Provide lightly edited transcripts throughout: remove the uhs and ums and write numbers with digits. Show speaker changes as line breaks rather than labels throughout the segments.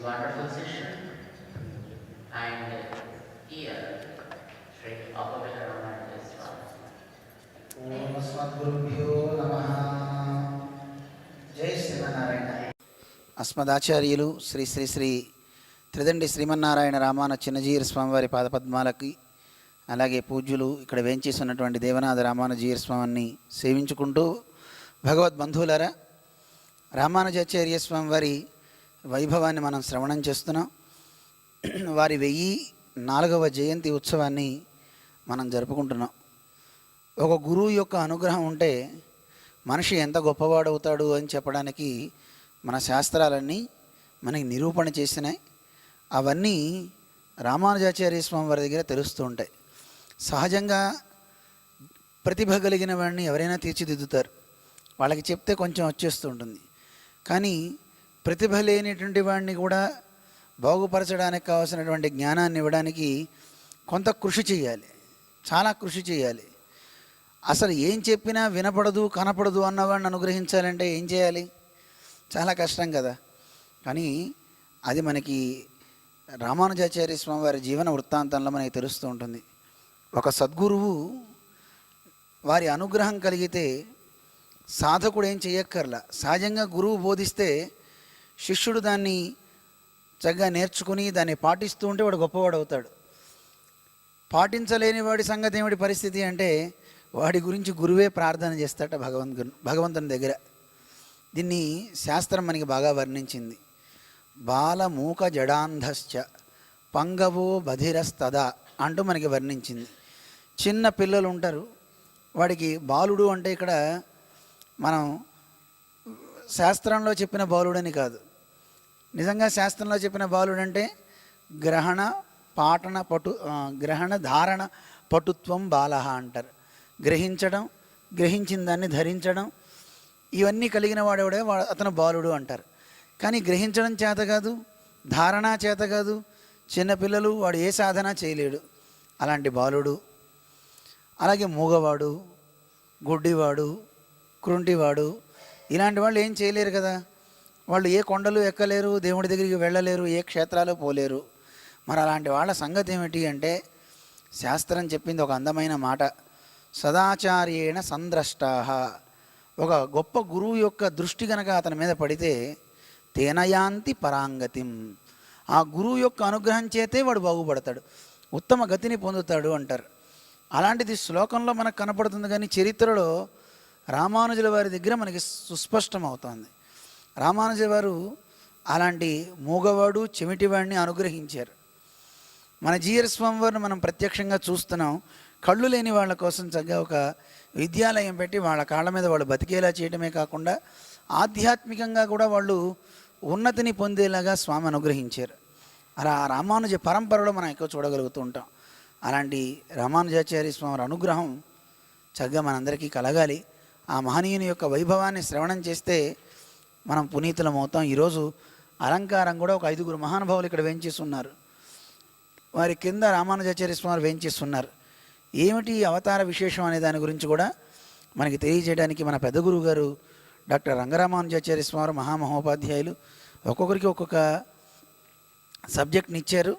wonderful session. And here, Sri Apabila Raman is one.
ఓం అస్మద్గురుభ్యో నమః. జై శ్రీమన్నారాయణ. అస్మదాచార్యులు శ్రీ శ్రీ శ్రీ త్రిదండి శ్రీమన్నారాయణ రామాన చిన్నజీయర్ స్వామివారి పాదపద్మాలకి, అలాగే పూజ్యులు ఇక్కడ వేంచేసి ఉన్నటువంటి దేవనాథ రామానుజీయర్ స్వామిని సేవించుకుంటూ, భగవద్బంధువులారా, రామానుజాచార్య స్వామివారి వైభవాన్ని మనం శ్రవణం చేస్తున్నాం. వారి 1004వ జయంతి ఉత్సవాన్ని మనం జరుపుకుంటున్నాం. ఒక గురువు యొక్క అనుగ్రహం ఉంటే మనిషి ఎంత గొప్పవాడవుతాడు అని చెప్పడానికి మన శాస్త్రాలన్నీ మనకి నిరూపణ చేసినాయి. అవన్నీ రామానుజాచార్య స్వామి వారి దగ్గర తెలుస్తూ ఉంటాయి. సహజంగా ప్రతిభ కలిగిన వాడిని ఎవరైనా తీర్చిదిద్దుతారు, వాళ్ళకి చెప్తే కొంచెం వచ్చేస్తూ ఉంటుంది. కానీ ప్రతిభ లేనిటువంటి వాడిని కూడా బాగుపరచడానికి కావాల్సినటువంటి జ్ఞానాన్ని ఇవ్వడానికి కొంత కృషి చేయాలి, చాలా కృషి చేయాలి. అసలు ఏం చెప్పినా వినపడదు, కనపడదు అన్నవాడిని అనుగ్రహించాలంటే ఏం చేయాలి? చాలా కష్టం కదా. కానీ అది మనకి రామానుజాచార్య స్వామి వారి జీవన వృత్తాంతంలో మనకి తెలుస్తూ ఉంటుంది. ఒక సద్గురువు వారి అనుగ్రహం కలిగితే సాధకుడు ఏం చేయక్కర్లా. సహజంగా గురువు బోధిస్తే శిష్యుడు దాన్ని చక్కగా నేర్చుకుని దాన్ని పాటిస్తూ ఉంటే వాడు గొప్పవాడు అవుతాడు. పాటించలేని వాడి సంగతి ఏమిటి పరిస్థితి అంటే, వాడి గురించి గురువే ప్రార్థన చేస్తాట భగవంతుని దగ్గర. దీన్ని శాస్త్రం మనకి బాగా వర్ణించింది. బాలమూక జడాంధశ్చ పంగవో బధిరస్తదా అంటూ మనకి వర్ణించింది. చిన్న పిల్లలు ఉంటారు, వాడికి బాలుడు అంటే ఇక్కడ మనం శాస్త్రంలో చెప్పిన బాలుడని కాదు. నిజంగా శాస్త్రంలో చెప్పిన బాలుడు అంటే గ్రహణ ధారణ పటుత్వం బాలహ అంటారు. గ్రహించడం, గ్రహించిన దాన్ని ధరించడం, ఇవన్నీ కలిగిన వాడెవడే అతను బాలుడు అంటారు. కానీ గ్రహించడం చేత కాదు, ధారణ చేత కాదు, చిన్నపిల్లలు, వాడు ఏ సాధన చేయలేడు, అలాంటి బాలుడు. అలాగే మూగవాడు, గుడ్డివాడు, కృంటివాడు, ఇలాంటి వాళ్ళు ఏం చేయలేరు కదా. వాళ్ళు ఏ కొండలు ఎక్కలేరు, దేవుడి దగ్గరికి వెళ్ళలేరు, ఏ క్షేత్రాలు పోలేరు. మరి అలాంటి వాళ్ళ సంగతి ఏమిటి అంటే, శాస్త్రం చెప్పింది ఒక అందమైన మాట. సదాచార్యేణ సంద్రష్టాః. ఒక గొప్ప గురువు యొక్క దృష్టి కనుక అతని మీద పడితే తేనయాంతి పరాంగతిం. ఆ గురువు యొక్క అనుగ్రహం చేతే వాడు బాగుపడతాడు, ఉత్తమ గతిని పొందుతాడు అంటారు. అలాంటిది శ్లోకంలో మనకు కనపడుతుంది, కానీ చరిత్రలో రామానుజుల వారి దగ్గర మనకి సుస్పష్టం అవుతుంది. రామానుజుల వారు అలాంటి మూగవాడు, చెమిటివాడిని అనుగ్రహించారు. మన జీయర్ స్వామి వారిని మనం ప్రత్యక్షంగా చూస్తున్నాం. కళ్ళు లేని వాళ్ళ కోసం చక్కగా ఒక విద్యాలయం పెట్టి వాళ్ళ కాళ్ళ మీద వాళ్ళు బతికేలా చేయడమే కాకుండా ఆధ్యాత్మికంగా కూడా వాళ్ళు ఉన్నతిని పొందేలాగా స్వామి అనుగ్రహించారు. అలా రామానుజ పరంపరలో మనం ఎక్కువ చూడగలుగుతూ ఉంటాం. అలాంటి రామానుజాచార్య స్వామి వారి అనుగ్రహం చక్కగా మనందరికీ కలగాలి. ఆ మహనీయుని యొక్క వైభవాన్ని శ్రవణం చేస్తే మనం పునీతులం అవుతాం. ఈరోజు అలంకారం కూడా ఒక 5గురు మహానుభావులు ఇక్కడ వేంచేసి ఉన్నారు. వారి కింద రామానుజాచార్య స్వామి వేంచేసి ఉన్నారు. ఏమిటి అవతార విశేషం అనే దాని గురించి కూడా మనకి తెలియజేయడానికి మన పెద్ద గురువు గారు డాక్టర్ రంగరామానుజాచార్య స్వామి మహామహోపాధ్యాయులు ఒక్కొక్కరికి ఒక్కొక్క సబ్జెక్ట్ని ఇచ్చారు.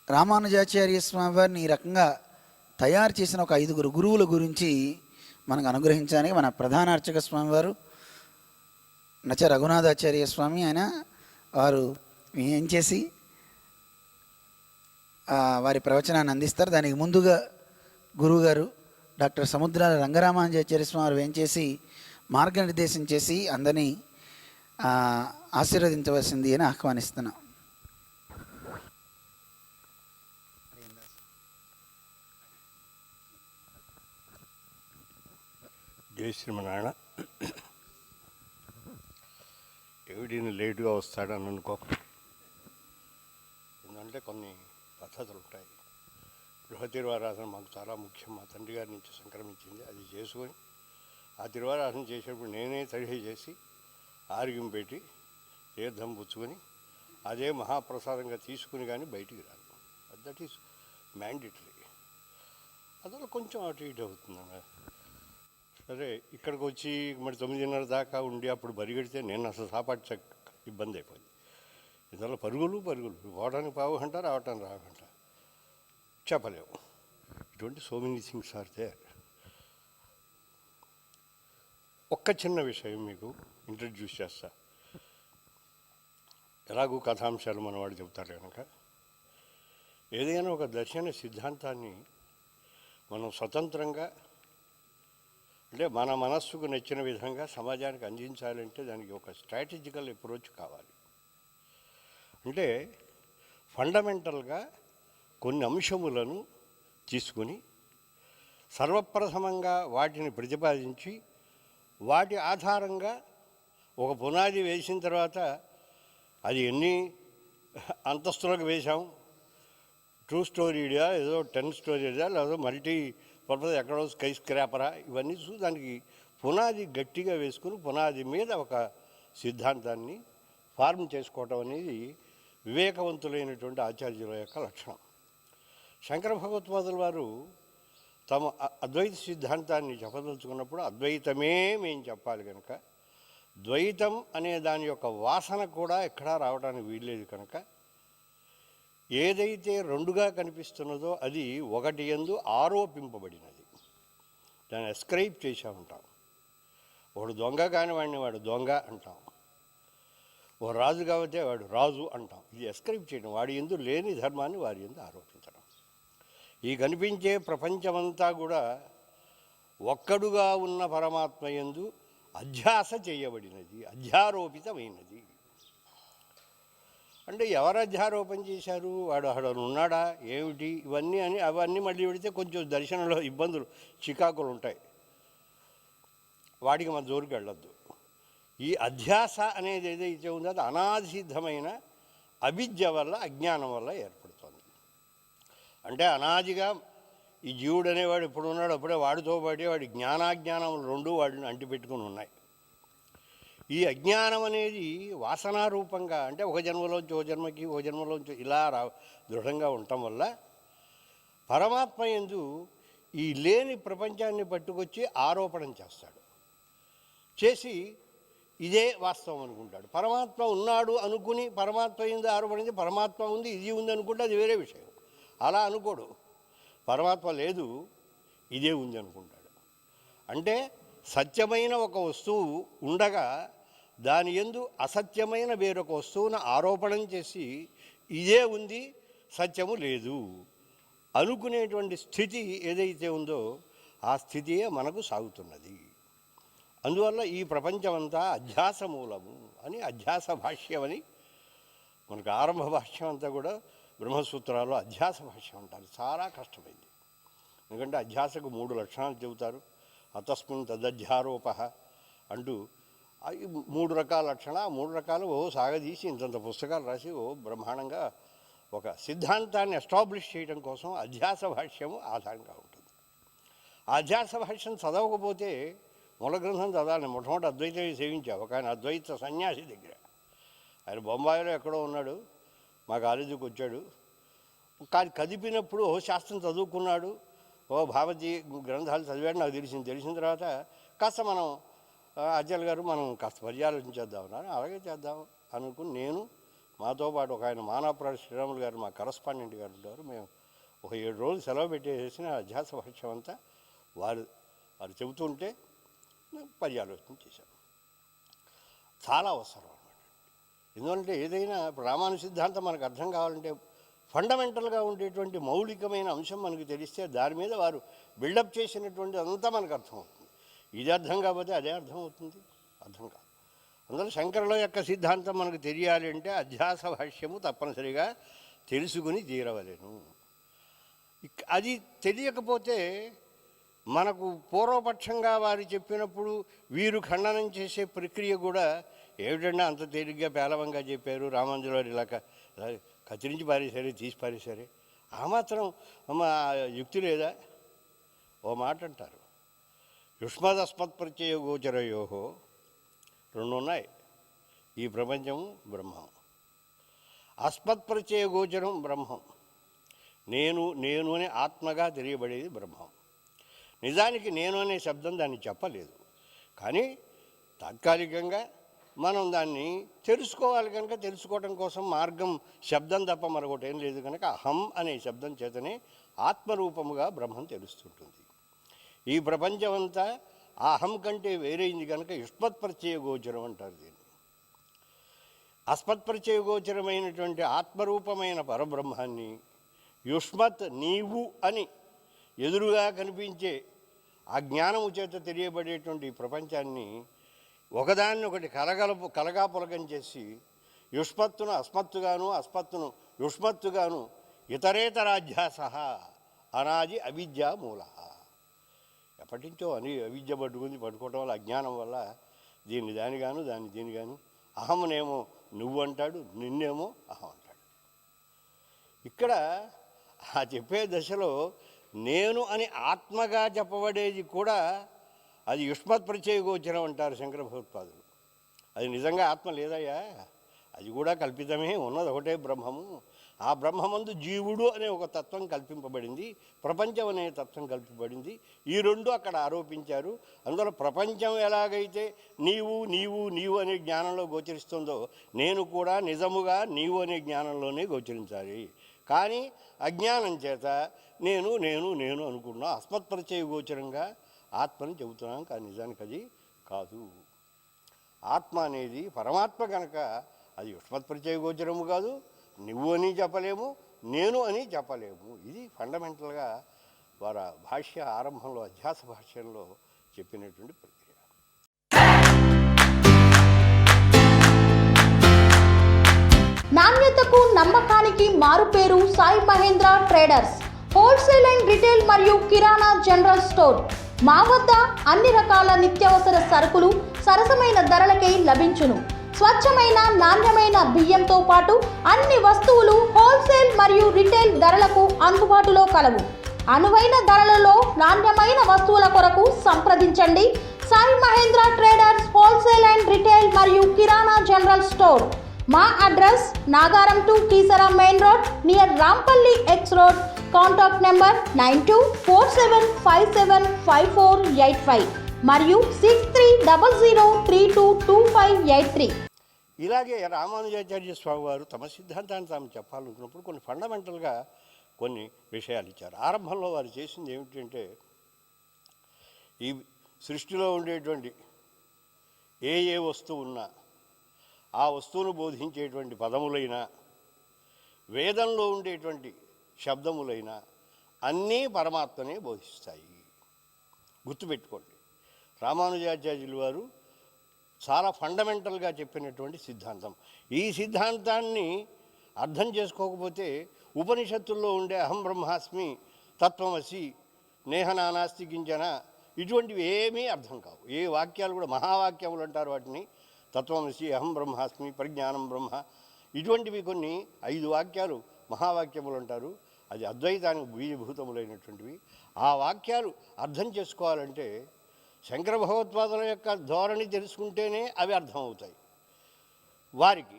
రామానుజాచార్య స్వామి వారిని ఈ రకంగా తయారు చేసిన ఒక 5గురు గురువుల గురించి మనకు అనుగ్రహించడానికి మన ప్రధాన అర్చక స్వామివారు నచ రఘునాథాచార్య స్వామి, ఆయన వారు ఏం చేసి వారి ప్రవచనాన్ని అందిస్తారు. దానికి ముందుగా గురువుగారు డాక్టర్ సముద్రాల రంగరామానుజాచార్య స్వామి ఏం చేసి మార్గనిర్దేశం చేసి అందరినీ ఆశీర్వదించవలసింది అని ఆహ్వానిస్తున్నాం.
జై శ్రీమన్నారాయణ. ఎవడిని లేటుగా వస్తాడని అనుకో, ఎందుకంటే కొన్ని పద్ధతులు ఉంటాయి. గృహ తిరువారాధన మాకు చాలా ముఖ్యం, మా తండ్రి గారి నుంచి సంక్రమించింది. అది చేసుకొని ఆ తిరువారాధన చేసేటప్పుడు నేనే తడిహి చేసి ఆరోగ్యం పెట్టి తీర్థం పుచ్చుకొని అదే మహాప్రసాదంగా తీసుకుని కానీ బయటికి రాను. That is mandatory. అందులో కొంచెం అటు ఇటు అవుతుందన్న. సరే, ఇక్కడికి వచ్చి మరి 9:30 దాకా ఉండి అప్పుడు బరిగెడితే నేను అసలు సాపాటు ఇబ్బంది అయిపోయింది. ఇందులో పరుగులు పోవడానికి పావుగంట రావటానికి రాగంట చెప్పలేము. ఇటువంటి so many things are there. ఒక్క చిన్న విషయం మీకు ఇంట్రడ్యూస్ చేస్తా. ఎలాగూ కథాంశాలు మనవాడు చెబుతారు కనుక ఏదైనా ఒక దర్శన సిద్ధాంతాన్ని మనం స్వతంత్రంగా అంటే మన మనస్సుకు నచ్చిన విధంగా సమాజానికి అందించాలంటే దానికి ఒక స్ట్రాటజికల్ అప్రోచ్ కావాలి. అంటే ఫండమెంటల్గా కొన్ని అంశములను తీసుకొని సర్వప్రథమంగా వాటిని ప్రతిపాదించి వాటి ఆధారంగా ఒక పునాది వేసిన తర్వాత అది ఎన్ని అంతస్తులకు వేశాం, 2 స్టోరీడా ఏదో 10 స్టోరీడా లేదా మల్టీ పర్పస్ ఎక్కడో స్కై స్క్రాపరా, ఇవన్నీ చూసి దానికి పునాది గట్టిగా వేసుకుని పునాది మీద ఒక సిద్ధాంతాన్ని ఫార్మ్ చేసుకోవటం అనేది వివేకవంతులైనటువంటి ఆచార్యుల యొక్క లక్షణం. శంకర భగవత్పాదుల వారు తమ అద్వైత సిద్ధాంతాన్ని చెప్పదలుచుకున్నప్పుడు అద్వైతమే మేము చెప్పాలి కనుక ద్వైతం అనే దాని యొక్క వాసన కూడా ఎక్కడా రావడానికి వీల్లేదు కనుక ఏదైతే రెండుగా కనిపిస్తున్నదో అది ఒకటి యందు ఆరోపింపబడినది, దాన్ని అస్క్రైబ్ చేసా ఉంటాం. వాడు దొంగ కాని వాడిని వాడు దొంగ అంటాం, ఓ రాజు కాబట్టి వాడు రాజు అంటాం. ఇది అస్క్రైబ్ చేయడం, వాడి యందు లేని ధర్మాన్ని వారి యందు ఆరోపించడం. ఈ కనిపించే ప్రపంచమంతా కూడా ఒక్కడుగా ఉన్న పరమాత్మ యందు అధ్యాస చేయబడినది, అధ్యారోపితమైనది. అంటే ఎవరు అధ్యారోపణ చేశారు, వాడు అక్కడ ఉన్నాడా ఏమిటి ఇవన్నీ అని అవన్నీ మళ్ళీ పెడితే కొంచెం దర్శనంలో ఇబ్బందులు చికాకులు ఉంటాయి. వాడికి మన జోలికి వెళ్ళొద్దు. ఈ అధ్యాస అనేది ఏదైతే ఉందో అది అనాదిసిద్ధమైన అవిద్య వల్ల అజ్ఞానం వల్ల ఏర్పడుతుంది. అంటే అనాదిగా ఈ జీవుడు అనేవాడు ఎప్పుడు ఉన్నాడు అప్పుడే వాడితో పాటే వాడి జ్ఞానాజ్ఞానములు రెండు వాడిని అంటిపెట్టుకుని ఉన్నాయి. ఈ అజ్ఞానం అనేది వాసనారూపంగా అంటే ఒక జన్మలోంచి ఓ జన్మకి ఓ జన్మలోంచి ఇలా దృఢంగా ఉండటం వల్ల పరమాత్మ యందు ఈ లేని ప్రపంచాన్ని పట్టుకొచ్చి ఆరోపణం చేస్తాడు. చేసి ఇదే వాస్తవం అనుకుంటాడు. పరమాత్మ ఉన్నాడు అనుకుని పరమాత్మ యందు ఆరోపణ పరమాత్మ ఉంది ఇది ఉంది అనుకుంటే అది వేరే విషయం. అలా అనుకోడు. పరమాత్మ లేదు ఇదే ఉంది అనుకుంటాడు. అంటే సత్యమైన ఒక వస్తువు ఉండగా దాని యందు అసత్యమైన వేరొక వస్తువును ఆరోపణం చేసి ఇదే ఉంది సత్యము లేదు అనుకునేటువంటి స్థితి ఏదైతే ఉందో ఆ స్థితియే మనకు సాగుతున్నది. అందువల్ల ఈ ప్రపంచమంతా అధ్యాస మూలము అని అధ్యాస భాష్యం అని మనకు ఆరంభ భాష్యం అంతా కూడా బ్రహ్మసూత్రాలు అధ్యాస భాష్యం అంటారు. చాలా కష్టమైంది. ఎందుకంటే అధ్యాసకు 3 లక్షణాలు చెబుతారు. అతస్మిన్ తదధ్యారోప అంటూ 3 రకాల లక్షణాలు, ఆ 3 రకాలు సాగదీసి ఇంతంత పుస్తకాలు రాసి బ్రహ్మాండంగా ఒక సిద్ధాంతాన్ని ఎస్టాబ్లిష్ చేయడం కోసం అధ్యాస భాష్యము ఆధారంగా ఉంటుంది. ఆ అధ్యాస భాష్యం చదవకపోతే మూల గ్రంథం చదవాలి. మొట్టమొదటి అద్వైతం సేవించావు ఒక ఆయన అద్వైత సన్యాసి దగ్గర. ఆయన బొంబాయిలో ఎక్కడో ఉన్నాడు, మా కాలేజీకి వచ్చాడు. కానీ కదిపినప్పుడు శాస్త్రం చదువుకున్నాడు, భావజీ గ్రంథాలు చదివాడు. నాకు తెలిసిన తర్వాత కాస్త మనం అజ్జల్ గారు మనం కాస్త పర్యాలోచించేద్దామన్నారు. అలాగే చేద్దాం అనుకుని నేను మాతో పాటు ఒక ఆయన మానవప్రాడు శ్రీరాములు గారు మా కరస్పాండెంట్ గారు ఉంటారు. మేము ఒక 7 రోజులు సెలవు పెట్టేసిన అధ్యాస భాష్యం అంతా వారు చెబుతుంటే పర్యాలోచన చేశాను. చాలా అవసరం అన్నమాట. ఎందుకంటే ఏదైనా రామాను సిద్ధాంతం మనకు అర్థం కావాలంటే ఫండమెంటల్గా ఉండేటువంటి మౌలికమైన అంశం మనకు తెలిస్తే దాని మీద వారు బిల్డప్ చేసినటువంటి అంతా మనకు అర్థమవుతుంది. ఇది అర్థం కాకపోతే అదే అర్థమవుతుంది, అర్థం కాదు. అందులో శంకరుల యొక్క సిద్ధాంతం మనకు తెలియాలి అంటే అధ్యాస భాష్యము తప్పనిసరిగా తెలుసుకుని తీరవలేను. అది తెలియకపోతే మనకు పూర్వపక్షంగా వారు చెప్పినప్పుడు వీరు ఖండనం చేసే ప్రక్రియ కూడా ఏమిటంటే అంత తేలిగ్గా పేలవంగా చెప్పారు, రామానుజుల వారు ఇలా కత్తిరించి పారేశారే, తీసి పారేశారే, ఆ మాత్రం యుక్తి లేదా? ఓ మాట అంటారు, యుష్మదస్మత్ప్రత్యయ గోచరయోహో 2 ఉన్నాయి. ఈ ప్రపంచం బ్రహ్మం, అస్మత్ప్రత్యయ గోచరం బ్రహ్మం. నేను అనే ఆత్మగా తెలియబడేది బ్రహ్మం. నిజానికి నేను అనే శబ్దం దాన్ని చెప్పలేదు, కానీ తాత్కాలికంగా మనం దాన్ని తెలుసుకోవాలి కనుక తెలుసుకోవడం కోసం మార్గం శబ్దం తప్ప మరొకటి ఏం లేదు కనుక అహం అనే శబ్దం చేతనే ఆత్మరూపముగా బ్రహ్మం తెలుస్తుంటుంది. ఈ ప్రపంచమంతా ఆ అహం కంటే వేరైంది కనుక యుష్మత్ప్రత్యయ గోచరం అంటారు దీన్ని. అస్మత్ప్రత్యయ గోచరమైనటువంటి ఆత్మరూపమైన పరబ్రహ్మాన్ని యుష్మత్ నీవు అని ఎదురుగా కనిపించే ఆ జ్ఞానము చేత తెలియబడేటువంటి ప్రపంచాన్ని ఒకదాన్ని ఒకటి కలగాపులగం చేసి యుష్మత్తును అస్మత్తుగాను అస్మత్తును యుష్మత్తుగాను ఇతరేతరాధ్యాస అనాది అవిద్యా మూల. ఎప్పటి నుంచో అవిద్య పట్టుకోవడం వల్ల అజ్ఞానం వల్ల దీన్ని దానిగాను దాన్ని దీనిగాను అహంనేమో నువ్వు అంటాడు, నిన్నేమో అహం అంటాడు. ఇక్కడ ఆ చెప్పే దశలో నేను అని ఆత్మగా చెప్పబడేది కూడా అది యుష్మత్ప్రత్యయ గోచరం అంటారు శంకర భగవత్పాదులు. అది నిజంగా ఆత్మ లేదయ్యా, అది కూడా కల్పితమే, ఉన్నది ఒకటే బ్రహ్మము. ఆ బ్రహ్మమందు జీవుడు అనే ఒక తత్వం కల్పింపబడింది, ప్రపంచం అనే తత్వం కల్పింపబడింది. ఈ రెండు అక్కడ ఆరోపించారు. అందువల్ల ప్రపంచం ఎలాగైతే నీవు నీవు నీవు అనే జ్ఞానంలో గోచరిస్తుందో నేను కూడా నిజముగా నీవు అనే జ్ఞానంలోనే గోచరించాలి. కానీ అజ్ఞానం చేత నేను నేను నేను అనుకున్నా అస్మత్ప్రత్యయ గోచరంగా ఆత్మని చెబుతున్నాం, కానీ నిజానికి అది కాదు. ఆత్మ అనేది పరమాత్మ కనుక అది యుష్మత్ప్రత్యయ గోచరము కాదు, నువ్వు అని చెప్పలేము, నేను అని చెప్పలేము. ఇది ఫండమెంటల్గా వారి భాష్య ఆరంభంలో అధ్యాస భాష్యంలో చెప్పినటువంటి ప్రక్రియ.
నాణ్యతకు నమ్మకానికి మారుపేరు Sai Mahendra traders, wholesale and retail మరియు కిరాణా జనరల్ స్టోర్. మా వద్ద అన్ని రకాల నిత్యావసర సరుకులు సరసమైన ధరలకే లభించును. స్వచ్ఛమైన నాణ్యమైన బియ్యంతో పాటు అన్ని వస్తువులు హోల్సేల్ మరియు రిటైల్ ధరలకు అందుబాటులో కలవు. అనువైన ధరలలో నాణ్యమైన వస్తువుల కొరకు సంప్రదించండి. Sai Mahendra traders, wholesale and retail మరియు కిరాణా జనరల్ స్టోర్. మా address Nagaram to Keesara main road near Rampally X road. Contact number 9247575485 మరియు 6300322583.
ఇలాగే రామానుజాచార్య స్వామి వారు తమ సిద్ధాంతాన్ని తాము చెప్పాలనుకున్నప్పుడు కొన్ని ఫండమెంటల్గా కొన్ని విషయాలు ఇచ్చారు. ఆరంభంలో వారు చేసింది ఏమిటంటే ఈ సృష్టిలో ఉండేటువంటి ఏ వస్తువు ఉన్నా ఆ వస్తువును బోధించేటువంటి పదములైనా వేదంలో ఉండేటువంటి శబ్దములైనా అన్నీ పరమాత్మనే బోధిస్తాయి. గుర్తుపెట్టుకోండి, రామానుజాచార్యులు వారు చాలా ఫండమెంటల్గా చెప్పినటువంటి సిద్ధాంతం. ఈ సిద్ధాంతాన్ని అర్థం చేసుకోకపోతే ఉపనిషత్తుల్లో ఉండే అహం బ్రహ్మాస్మి, తత్వమసి, నేహనానాస్తి కించన ఇటువంటివి ఏమీ అర్థం కావు. ఏ వాక్యాలు కూడా మహావాక్యములు అంటారు వాటిని. తత్వమసి, అహం బ్రహ్మాస్మి, ప్రజ్ఞానం బ్రహ్మ, ఇటువంటివి కొన్ని 5 వాక్యాలు మహావాక్యములు అంటారు. అది అద్వైతానికి బీజభూతములైనటువంటివి. ఆ వాక్యాలు అర్థం చేసుకోవాలంటే శంకర భగవత్పాదుల యొక్క ధోరణి తెలుసుకుంటేనే అవి అర్థమవుతాయి వారికి.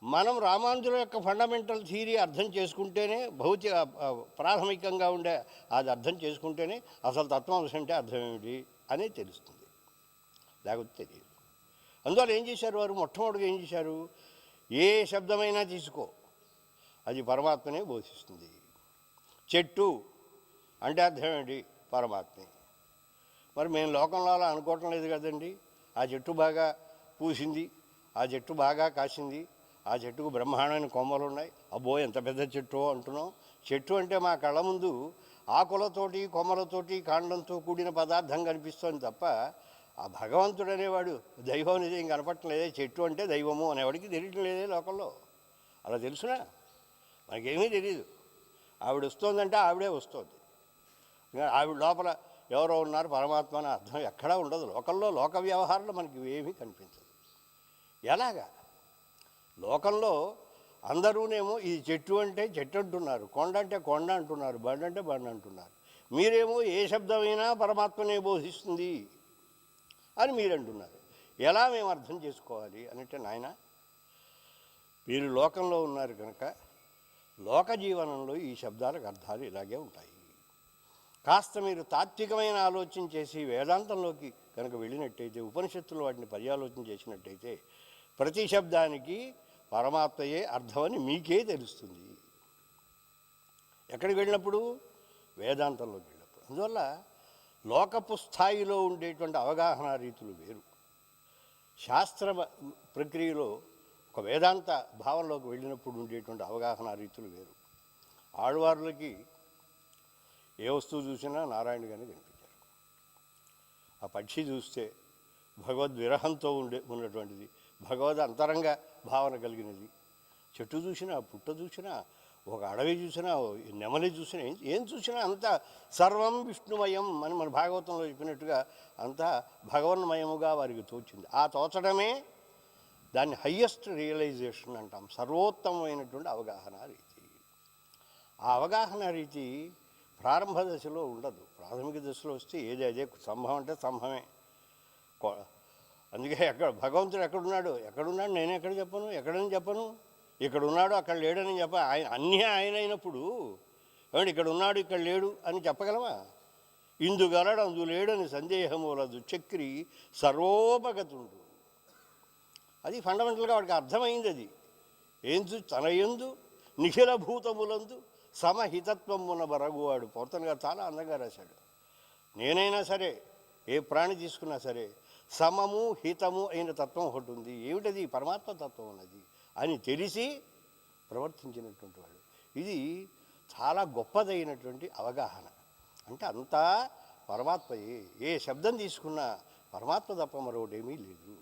మనం రామానుజుల యొక్క ఫండమెంటల్ థియరీ అర్థం చేసుకుంటేనే, ప్రాథమికంగా ఉండే అది అర్థం చేసుకుంటేనే అసలు తత్వమసి అంటే అర్థం ఏమిటి అనేది తెలుస్తుంది, లేకపోతే తెలియదు. అందువల్ల ఏం చేశారు వారు? మొట్టమొదటిగా ఏం చేశారు? ఏ శబ్దమైనా తీసుకో, అది పరమాత్మనే బోధిస్తుంది. చెట్టు అంటే అర్థం ఏంటి? పరమాత్మే. మరి మేము లోకంలో అలా అనుకోవటం లేదు కదండి. ఆ చెట్టు బాగా పూసింది, ఆ చెట్టు బాగా కాసింది, ఆ చెట్టుకు బ్రహ్మాండమైన కొమ్మలు ఉన్నాయి, అబ్బో ఎంత పెద్ద చెట్టు అంటున్నాం. చెట్టు అంటే మా కళ్ళ ముందు ఆకులతోటి కొమ్మలతోటి కాండంతో కూడిన పదార్థం కనిపిస్తోంది తప్ప ఆ భగవంతుడు అనేవాడు, దైవం అనేది ఏం కనపడటం లేదే. చెట్టు అంటే దైవము అనేవాడికి తెలియటం లేదే లోకంలో. అలా తెలుసునా? మనకేమీ తెలియదు. ఆవిడ వస్తుందంటే ఆవిడే వస్తుంది. ఆవిడ లోపల ఎవరో ఉన్నారు పరమాత్మ అని అర్థం ఎక్కడా ఉండదు లోకంలో. లోక వ్యవహారంలో మనకి ఏమీ కనిపించదు. ఎలాగా? లోకంలో అందరూనేమో ఇది చెట్టు అంటే చెట్టు అంటున్నారు, కొండ అంటే కొండ అంటున్నారు, బండ అంటే బండ అంటున్నారు. మీరేమో ఏ శబ్దమైనా పరమాత్మనే బోధిస్తుంది అని మీరు అంటున్నారు. ఎలా మేము అర్థం చేసుకోవాలి అంటే, నాయన మీరు లోకంలో ఉన్నారు కనుక లోక జీవనంలో ఈ శబ్దాలకు అర్థాలు ఇలాగే ఉంటాయి. కాస్త మీరు తాత్వికమైన ఆలోచన చేసి వేదాంతంలోకి కనుక వెళ్ళినట్టయితే, ఉపనిషత్తులు వాటిని పర్యాలోచన చేసినట్టయితే ప్రతి శబ్దానికి పరమాత్మయే అర్థమని మీకే తెలుస్తుంది ఎక్కడికి వెళ్ళినప్పుడు, వేదాంతంలోకి వెళ్ళినప్పుడు. అందువల్ల లోకపు స్థాయిలో ఉండేటువంటి అవగాహన రీతులు వేరు, శాస్త్ర ప్రక్రియలో ఒక వేదాంత భావంలోకి వెళ్ళినప్పుడు ఉండేటువంటి అవగాహన రీతులు వేరు. ఆళ్వార్లకి ఏ వస్తువు చూసినా నారాయణుగానే కనిపించారు. ఆ పక్షి చూస్తే భగవద్విరహంతో ఉన్నటువంటిది, భగవద్ అంతరంగ భావన కలిగినది. చెట్టు చూసినా, పుట్ట చూసినా, ఒక అడవి చూసినా, నెమలి చూసినా, ఏం చూసినా అంతా సర్వం విష్ణుమయం అని మన భాగవతంలో చెప్పినట్టుగా అంతా భగవన్మయముగా వారికి తోచింది. ఆ తోచడమే దాన్ని హయ్యెస్ట్ రియలైజేషన్ అంటాం, సర్వోత్తమమైనటువంటి అవగాహన రీతి. ఆ అవగాహన రీతి ప్రారంభ దశలో ఉండదు, ప్రాథమిక దశలో వస్తే ఏది అదే. సంభవం అంటే సంభవమే. అందుకే భగవంతుడు ఎక్కడున్నాడు నేను ఎక్కడ చెప్పను, ఎక్కడని చెప్పను. ఇక్కడ ఉన్నాడు అక్కడ లేడని ఆయన అన్నీ ఆయన అయినప్పుడు ఏమంటే ఇక్కడ ఉన్నాడు ఇక్కడ లేడు అని చెప్పగలమా? ఇందుగలడు అందు లేడని సందేహములదు చక్రి సర్వోపగతుండు. అది ఫండమెంటల్గా వాడికి అర్థమైంది. అది తన యందు నిఖిల భూతములందు సమహితత్వమున బరగువాడు. పోతన గారు చాలా అందంగా రాశాడు. నేనైనా సరే, ఏ ప్రాణి తీసుకున్నా సరే, సమము హితము అయిన తత్వం ఒకటి ఉంది. ఏమిటది? పరమాత్మ తత్వం ఉన్నది అని తెలిసి ప్రవర్తించినటువంటి వాడు. ఇది చాలా గొప్పదైనటువంటి అవగాహన. అంటే అంతా పరమాత్మయే. ఏ శబ్దం తీసుకున్నా పరమాత్మ తప్ప మరొకటేమీ లేదు.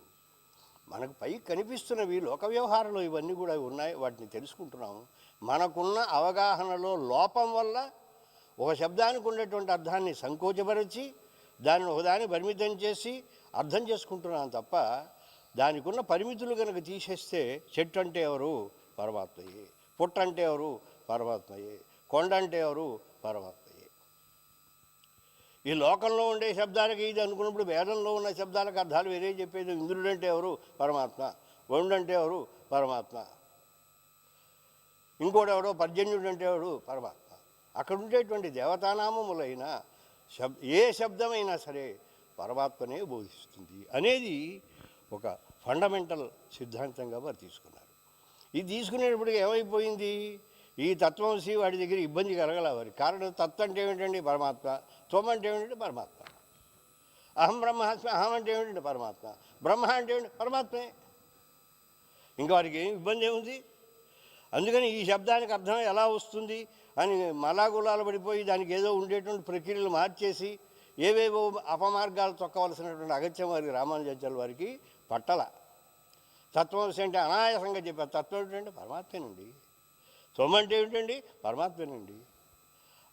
మనకు పైకి కనిపిస్తున్నవి లోక వ్యవహారంలో ఇవన్నీ కూడా ఉన్నాయి, వాటిని తెలుసుకుంటున్నాము. మనకున్న అవగాహనలో లోపం వల్ల ఒక శబ్దానికి ఉండేటువంటి అర్థాన్ని సంకోచపరిచి దానిని ఒకదాన్ని పరిమితం చేసి అర్థం చేసుకుంటున్నాం తప్ప, దానికి ఉన్న పరిమితులు కనుక తీసేస్తే చెట్టు అంటే ఎవరు? పరమాత్మయే. పుట్ట అంటే ఎవరు? పరమాత్మయే. కొండ అంటే ఎవరు? పరమాత్మయే. ఈ లోకంలో ఉండే శబ్దాలకి ఇది అనుకున్నప్పుడు వేదంలో ఉన్న శబ్దాలకు అర్థాలు వేరే చెప్పేది. ఇంద్రుడు అంటే ఎవరు? పరమాత్మ. వరుణుడు అంటే ఎవరు? పరమాత్మ. ఇంకోటి ఎవడో పర్జన్యుడు అంటే ఎవడు? పరమాత్మ. అక్కడ ఉండేటువంటి దేవతానామములైన ఏ శబ్దమైనా సరే పరమాత్మనే బోధిస్తుంది అనేది ఒక ఫండమెంటల్ సిద్ధాంతంగా వారు తీసుకున్నారు. ఇది తీసుకునేటప్పటికి ఏమైపోయింది? ఈ తత్వంసి వాడి దగ్గర ఇబ్బంది కలగల వారి. కారణం తత్వం అంటే ఏమిటండి? పరమాత్మ. త్వం అంటే ఏమిటంటే పరమాత్మ. అహం బ్రహ్మాస్మి. అహం అంటే ఏమిటంటే పరమాత్మ. బ్రహ్మ అంటే ఏమిటి? పరమాత్మే. ఇంకా వారికి ఏం ఇబ్బంది ఏముంది? అందుకని ఈ శబ్దానికి అర్థం ఎలా వస్తుంది అని మలాగులాలు పడిపోయి దానికి ఏదో ఉండేటువంటి ప్రక్రియలు మార్చేసి ఏవేవో అపమార్గాలు తొక్కవలసినటువంటి అగత్యం వారికి రామానుజాచార్యుల వారికి పట్టల. తత్వమసి అంటే అనాయాసంగా చెప్పారు. తత్వం ఏంటంటే పరమాత్మేనండి. త్వం అంటే ఏమిటండి? పరమాత్మేనండి.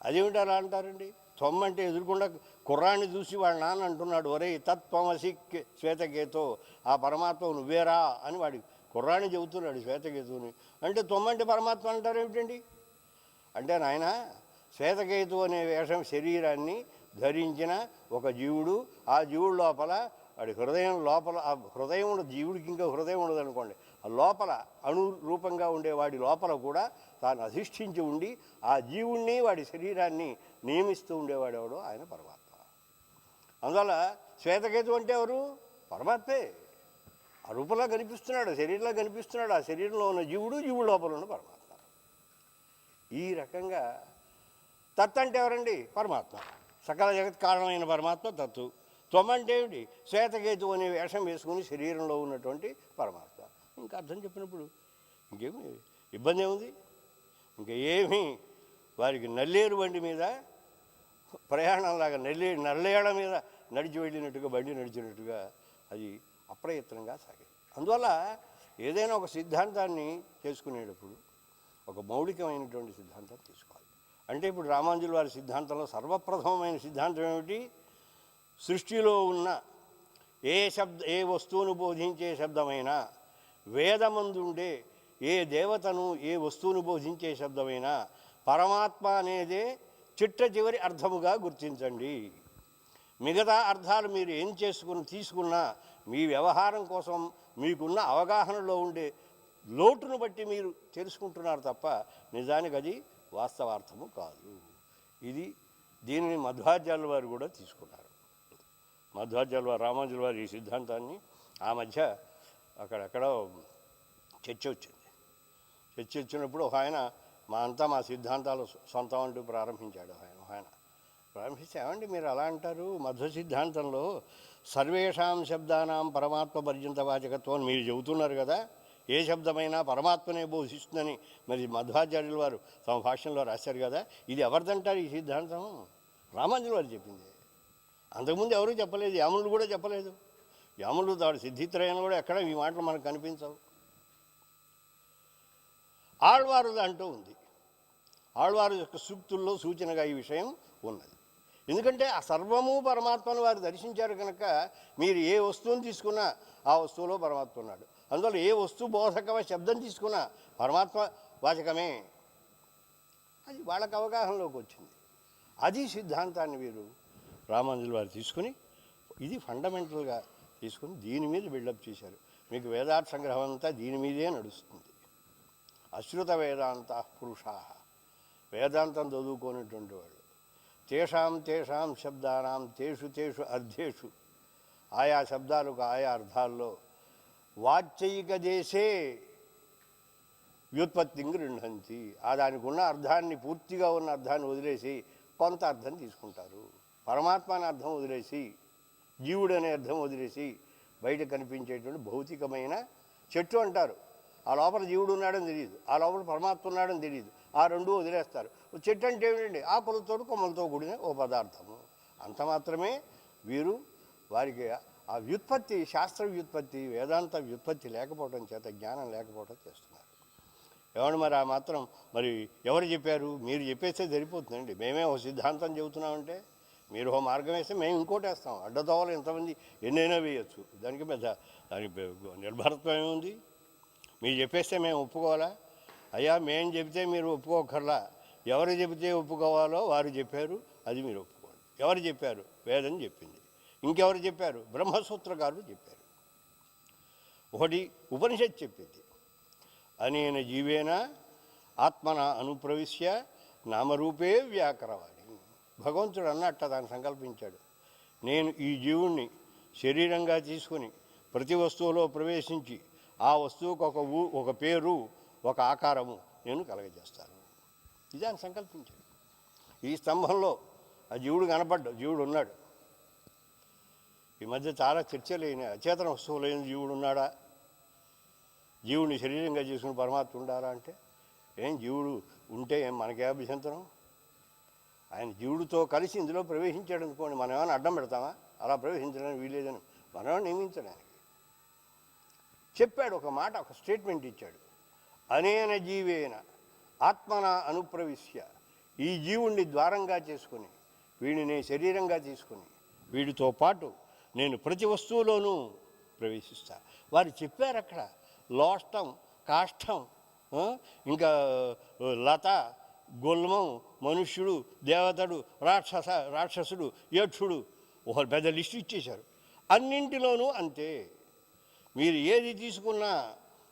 అదేమిటి అలా అంటారండి? త్వం అంటే ఎదురుకుండా కుర్రాన్ని చూసి వాళ్ళ నాన్న అంటున్నాడు, ఒరే తత్వమసి శ్వేతకేతో, ఆ పరమాత్మ నువ్వేరా అని వాడి కుర్రాన్ని చెబుతున్నాడు శ్వేతకేతుని. అంటే త్వం అంటే పరమాత్మ అంటారు ఏమిటండి? అంటే నాయన శ్వేతకేతు అనే వేషం శరీరాన్ని ధరించిన ఒక జీవుడు, ఆ జీవుడు లోపల వాడి హృదయం లోపల, ఆ హృదయం ఉండదు జీవుడికి, ఇంకా హృదయం ఉండదు అనుకోండి, ఆ లోపల అణురూపంగా ఉండే వాడి లోపల కూడా తాను అధిష్ఠించి ఉండి ఆ జీవుణ్ణి వాడి శరీరాన్ని నియమిస్తూ ఉండేవాడు ఎవడో ఆయన పరమాత్మ. అందువల్ల శ్వేతకేతు అంటే ఎవరు? పరమాత్మే. ఆ రూపంలో కనిపిస్తున్నాడు, శరీరంలో కనిపిస్తున్నాడు. ఆ శరీరంలో ఉన్న జీవుడు, జీవుడు లోపల ఉన్న పరమాత్మ. ఈ రకంగా తత్ అంటే ఎవరండి? పరమాత్మ. సకల జగత్ కారణమైన పరమాత్మ తత్తు. త్వం అంటే ఏమిటి? శ్వేతకేతు అనే వేషం వేసుకుని శరీరంలో ఉన్నటువంటి పరమాత్మ. ఇంకా అర్థం చెప్పినప్పుడు ఇంకేమి ఇబ్బంది ఏముంది? ఇంకా ఏమీ వారికి నల్లేరు బండి మీద ప్రయాణంలాగా నల్లేళ్ల మీద నడిచి వెళ్ళినట్టుగా, బండి నడిచినట్టుగా అది అప్రయత్నంగా సాగింది. అందువల్ల ఏదైనా ఒక సిద్ధాంతాన్ని చేసుకునేటప్పుడు ఒక మౌలికమైనటువంటి సిద్ధాంతాన్ని తీసుకోవాలి. అంటే ఇప్పుడు రామానుజుల వారి సిద్ధాంతంలో సర్వప్రథమమైన సిద్ధాంతం ఏమిటి? సృష్టిలో ఉన్న ఏ వస్తువును బోధించే శబ్దమైనా, వేదమందుండే ఏ దేవతను, ఏ వస్తువును బోధించే శబ్దమైనా పరమాత్మ అనేదే చిట్ట చివరి అర్థముగా గుర్తించండి. మిగతా అర్థాలు మీరు ఏం తీసుకున్నా మీ వ్యవహారం కోసం మీకున్న అవగాహనలో ఉండే లోటును బట్టి మీరు తెలుసుకుంటున్నారు తప్ప నిజానికి అది వాస్తవార్థము కాదు. దీనిని మధ్వాచార్యుల వారు కూడా తీసుకున్నారు. మధ్వాచార్యుల వారు, రామానుజుల వారు ఈ సిద్ధాంతాన్ని ఆ మధ్య అక్కడెక్కడో చర్చ వచ్చింది. చర్చ వచ్చినప్పుడు ఒక ఆయన మా సిద్ధాంతాలు సొంతం అంటూ ప్రారంభించాడు. ఆయన ప్రారంభిస్తే, ఏమండి మీరు అలా అంటారు, మధ్వ సిద్ధాంతంలో సర్వేషాం శబ్దానాం పరమాత్మ పర్యంత వాచకత్వం అని మీరు చెబుతున్నారు కదా, ఏ శబ్దమైనా పరమాత్మనే బోధిస్తుందని మరి మధ్వాచార్యుల వారు తమ భాషలో రాశారు కదా, ఇది ఎవరిదంటారు ఈ సిద్ధాంతం? రామానుజుల వారు చెప్పింది. అంతకుముందు ఎవరూ చెప్పలేదు, యామునుడు కూడా చెప్పలేదు. యామునుడు తాడు సిద్ధిత్రయం కూడా ఎక్కడ ఈ మాటలు మనకు కనిపించవు. ఆళ్వారు అంటూ ఉంది. ఆళ్వారు యొక్క సూక్తుల్లో సూచనగా ఈ విషయం ఉన్నది. ఎందుకంటే ఆ సర్వము పరమాత్మను వారు దర్శించారు కనుక మీరు ఏ వస్తువుని తీసుకున్నా ఆ వస్తువులో పరమాత్మ ఉన్నాడు. అందువల్ల ఏ వస్తువు బోధకమైన శబ్దం తీసుకున్నా పరమాత్మ వాచకమే. అది వాళ్ళకి అవగాహనలోకి వచ్చింది. అది సిద్ధాంతాన్ని వీరు రామానుజుల వారు తీసుకుని ఇది ఫండమెంటల్గా తీసుకుని దీని మీద బిల్డప్ చేశారు. మీకు వేదార్థ సంగ్రహం అంతా దీని మీదే నడుస్తుంది. అశ్రుత వేదాంత పురుషా, వేదాంతం చదువుకోనటువంటి వాళ్ళు తేషాం శబ్దానాం తేషు అర్థేషు, ఆయా శబ్దాలకు ఆయా అర్థాల్లో వాచ్యైక దేశే వ్యుత్పత్తిం గృహంతి, ఆ దానికి ఉన్న అర్థాన్ని పూర్తిగా ఉన్న అర్థాన్ని వదిలేసి కొంత అర్థం తీసుకుంటారు. పరమాత్మ అనే అర్థం వదిలేసి, జీవుడు అనే అర్థం వదిలేసి బయట కనిపించేటువంటి భౌతికమైన చెట్టు అంటారు. ఆ లోపల జీవుడు ఉన్నాడని తెలియదు, ఆ లోపల పరమాత్మ ఉన్నాడని తెలియదు. ఆ రెండు వదిలేస్తారు. చెట్టు అంటే ఏమిటండి? ఆకులతో కొమ్మలతో కూడిన ఓ పదార్థము. అంత మాత్రమే వీరు వారికి ఆ వ్యుత్పత్తి, శాస్త్ర వ్యుత్పత్తి, వేదాంత వ్యుత్పత్తి లేకపోవడం చేత, జ్ఞానం లేకపోవడం చేస్తున్నారు. ఏమన్నా మరి ఆ మాత్రం మరి ఎవరు చెప్పారు? మీరు చెప్పేస్తే సరిపోతుందండి. మేమే ఒక సిద్ధాంతం చెబుతున్నామంటే మీరు ఒక మార్గం వేస్తే మేము ఇంకోటి వేస్తాం. అడ్డదోవలు ఎంతమంది ఎన్నైనా వేయచ్చు. దానికి నిర్భరత్వం ఏముంది? మీరు చెప్పేస్తే మేము ఒప్పుకోవాలా? అయ్యా మేము చెబితే మీరు ఒప్పుకోకర్లా. ఎవరు చెబితే ఒప్పుకోవాలో వారు చెప్పారు, అది మీరు ఒప్పుకోండి. ఎవరు చెప్పారు? వేదం చెప్పింది. ఇంకెవరు చెప్పారు? బ్రహ్మసూత్రకారులు చెప్పారు. ఒకటి ఉపనిషత్ చెప్పింది. అనేన జీవేన ఆత్మన అనుప్రవిశ్య నామరూపే వ్యాకరవాణి. భగవంతుడు అన్నట్ట దాన్ని సంకల్పించాడు. నేను ఈ జీవుణ్ణి శరీరంగా తీసుకుని ప్రతి వస్తువులో ప్రవేశించి ఆ వస్తువుకు ఒక పేరు, ఒక ఆకారము నేను కలగజేస్తాను. ఇది ఆయన సంకల్పించాడు. ఈ స్తంభంలో ఆ జీవుడు కనపడ్డాడు, జీవుడు ఉన్నాడు. ఈ మధ్య చాలా చర్చలు అయినాయి. అచేతన వస్తువులైన జీవుడు ఉన్నాడా, జీవుడిని శరీరంగా చేసుకుని పరమాత్మ ఉండాలా అంటే, ఏం జీవుడు ఉంటే ఏం మనకే అభ్యంతరం? ఆయన జీవుడితో కలిసి ఇందులో ప్రవేశించాడు అనుకోండి, మనం ఏమైనా అడ్డం పెడతామా? అలా ప్రవేశించడానికి వీలేదని మనం నియమించడానికి చెప్పాడు. ఒక మాట, ఒక స్టేట్మెంట్ ఇచ్చాడు. అనేన జీవేన ఆత్మన అనుప్రవిశ్య, ఈ జీవుణ్ణి ద్వారంగా చేసుకుని వీడిని శరీరంగా తీసుకుని వీడితో పాటు నేను ప్రతి వస్తువులోనూ ప్రవేశిస్తా. వారు చెప్పారు అక్కడ లోష్టం, కాష్టం, ఇంకా లత, గుల్మం, మనుష్యుడు, దేవతడు, రాక్షసుడు, యక్షుడు, ఒక పెద్ద లిస్టు ఇచ్చేశారు. అన్నింటిలోనూ అంతే. మీరు ఏది తీసుకున్నా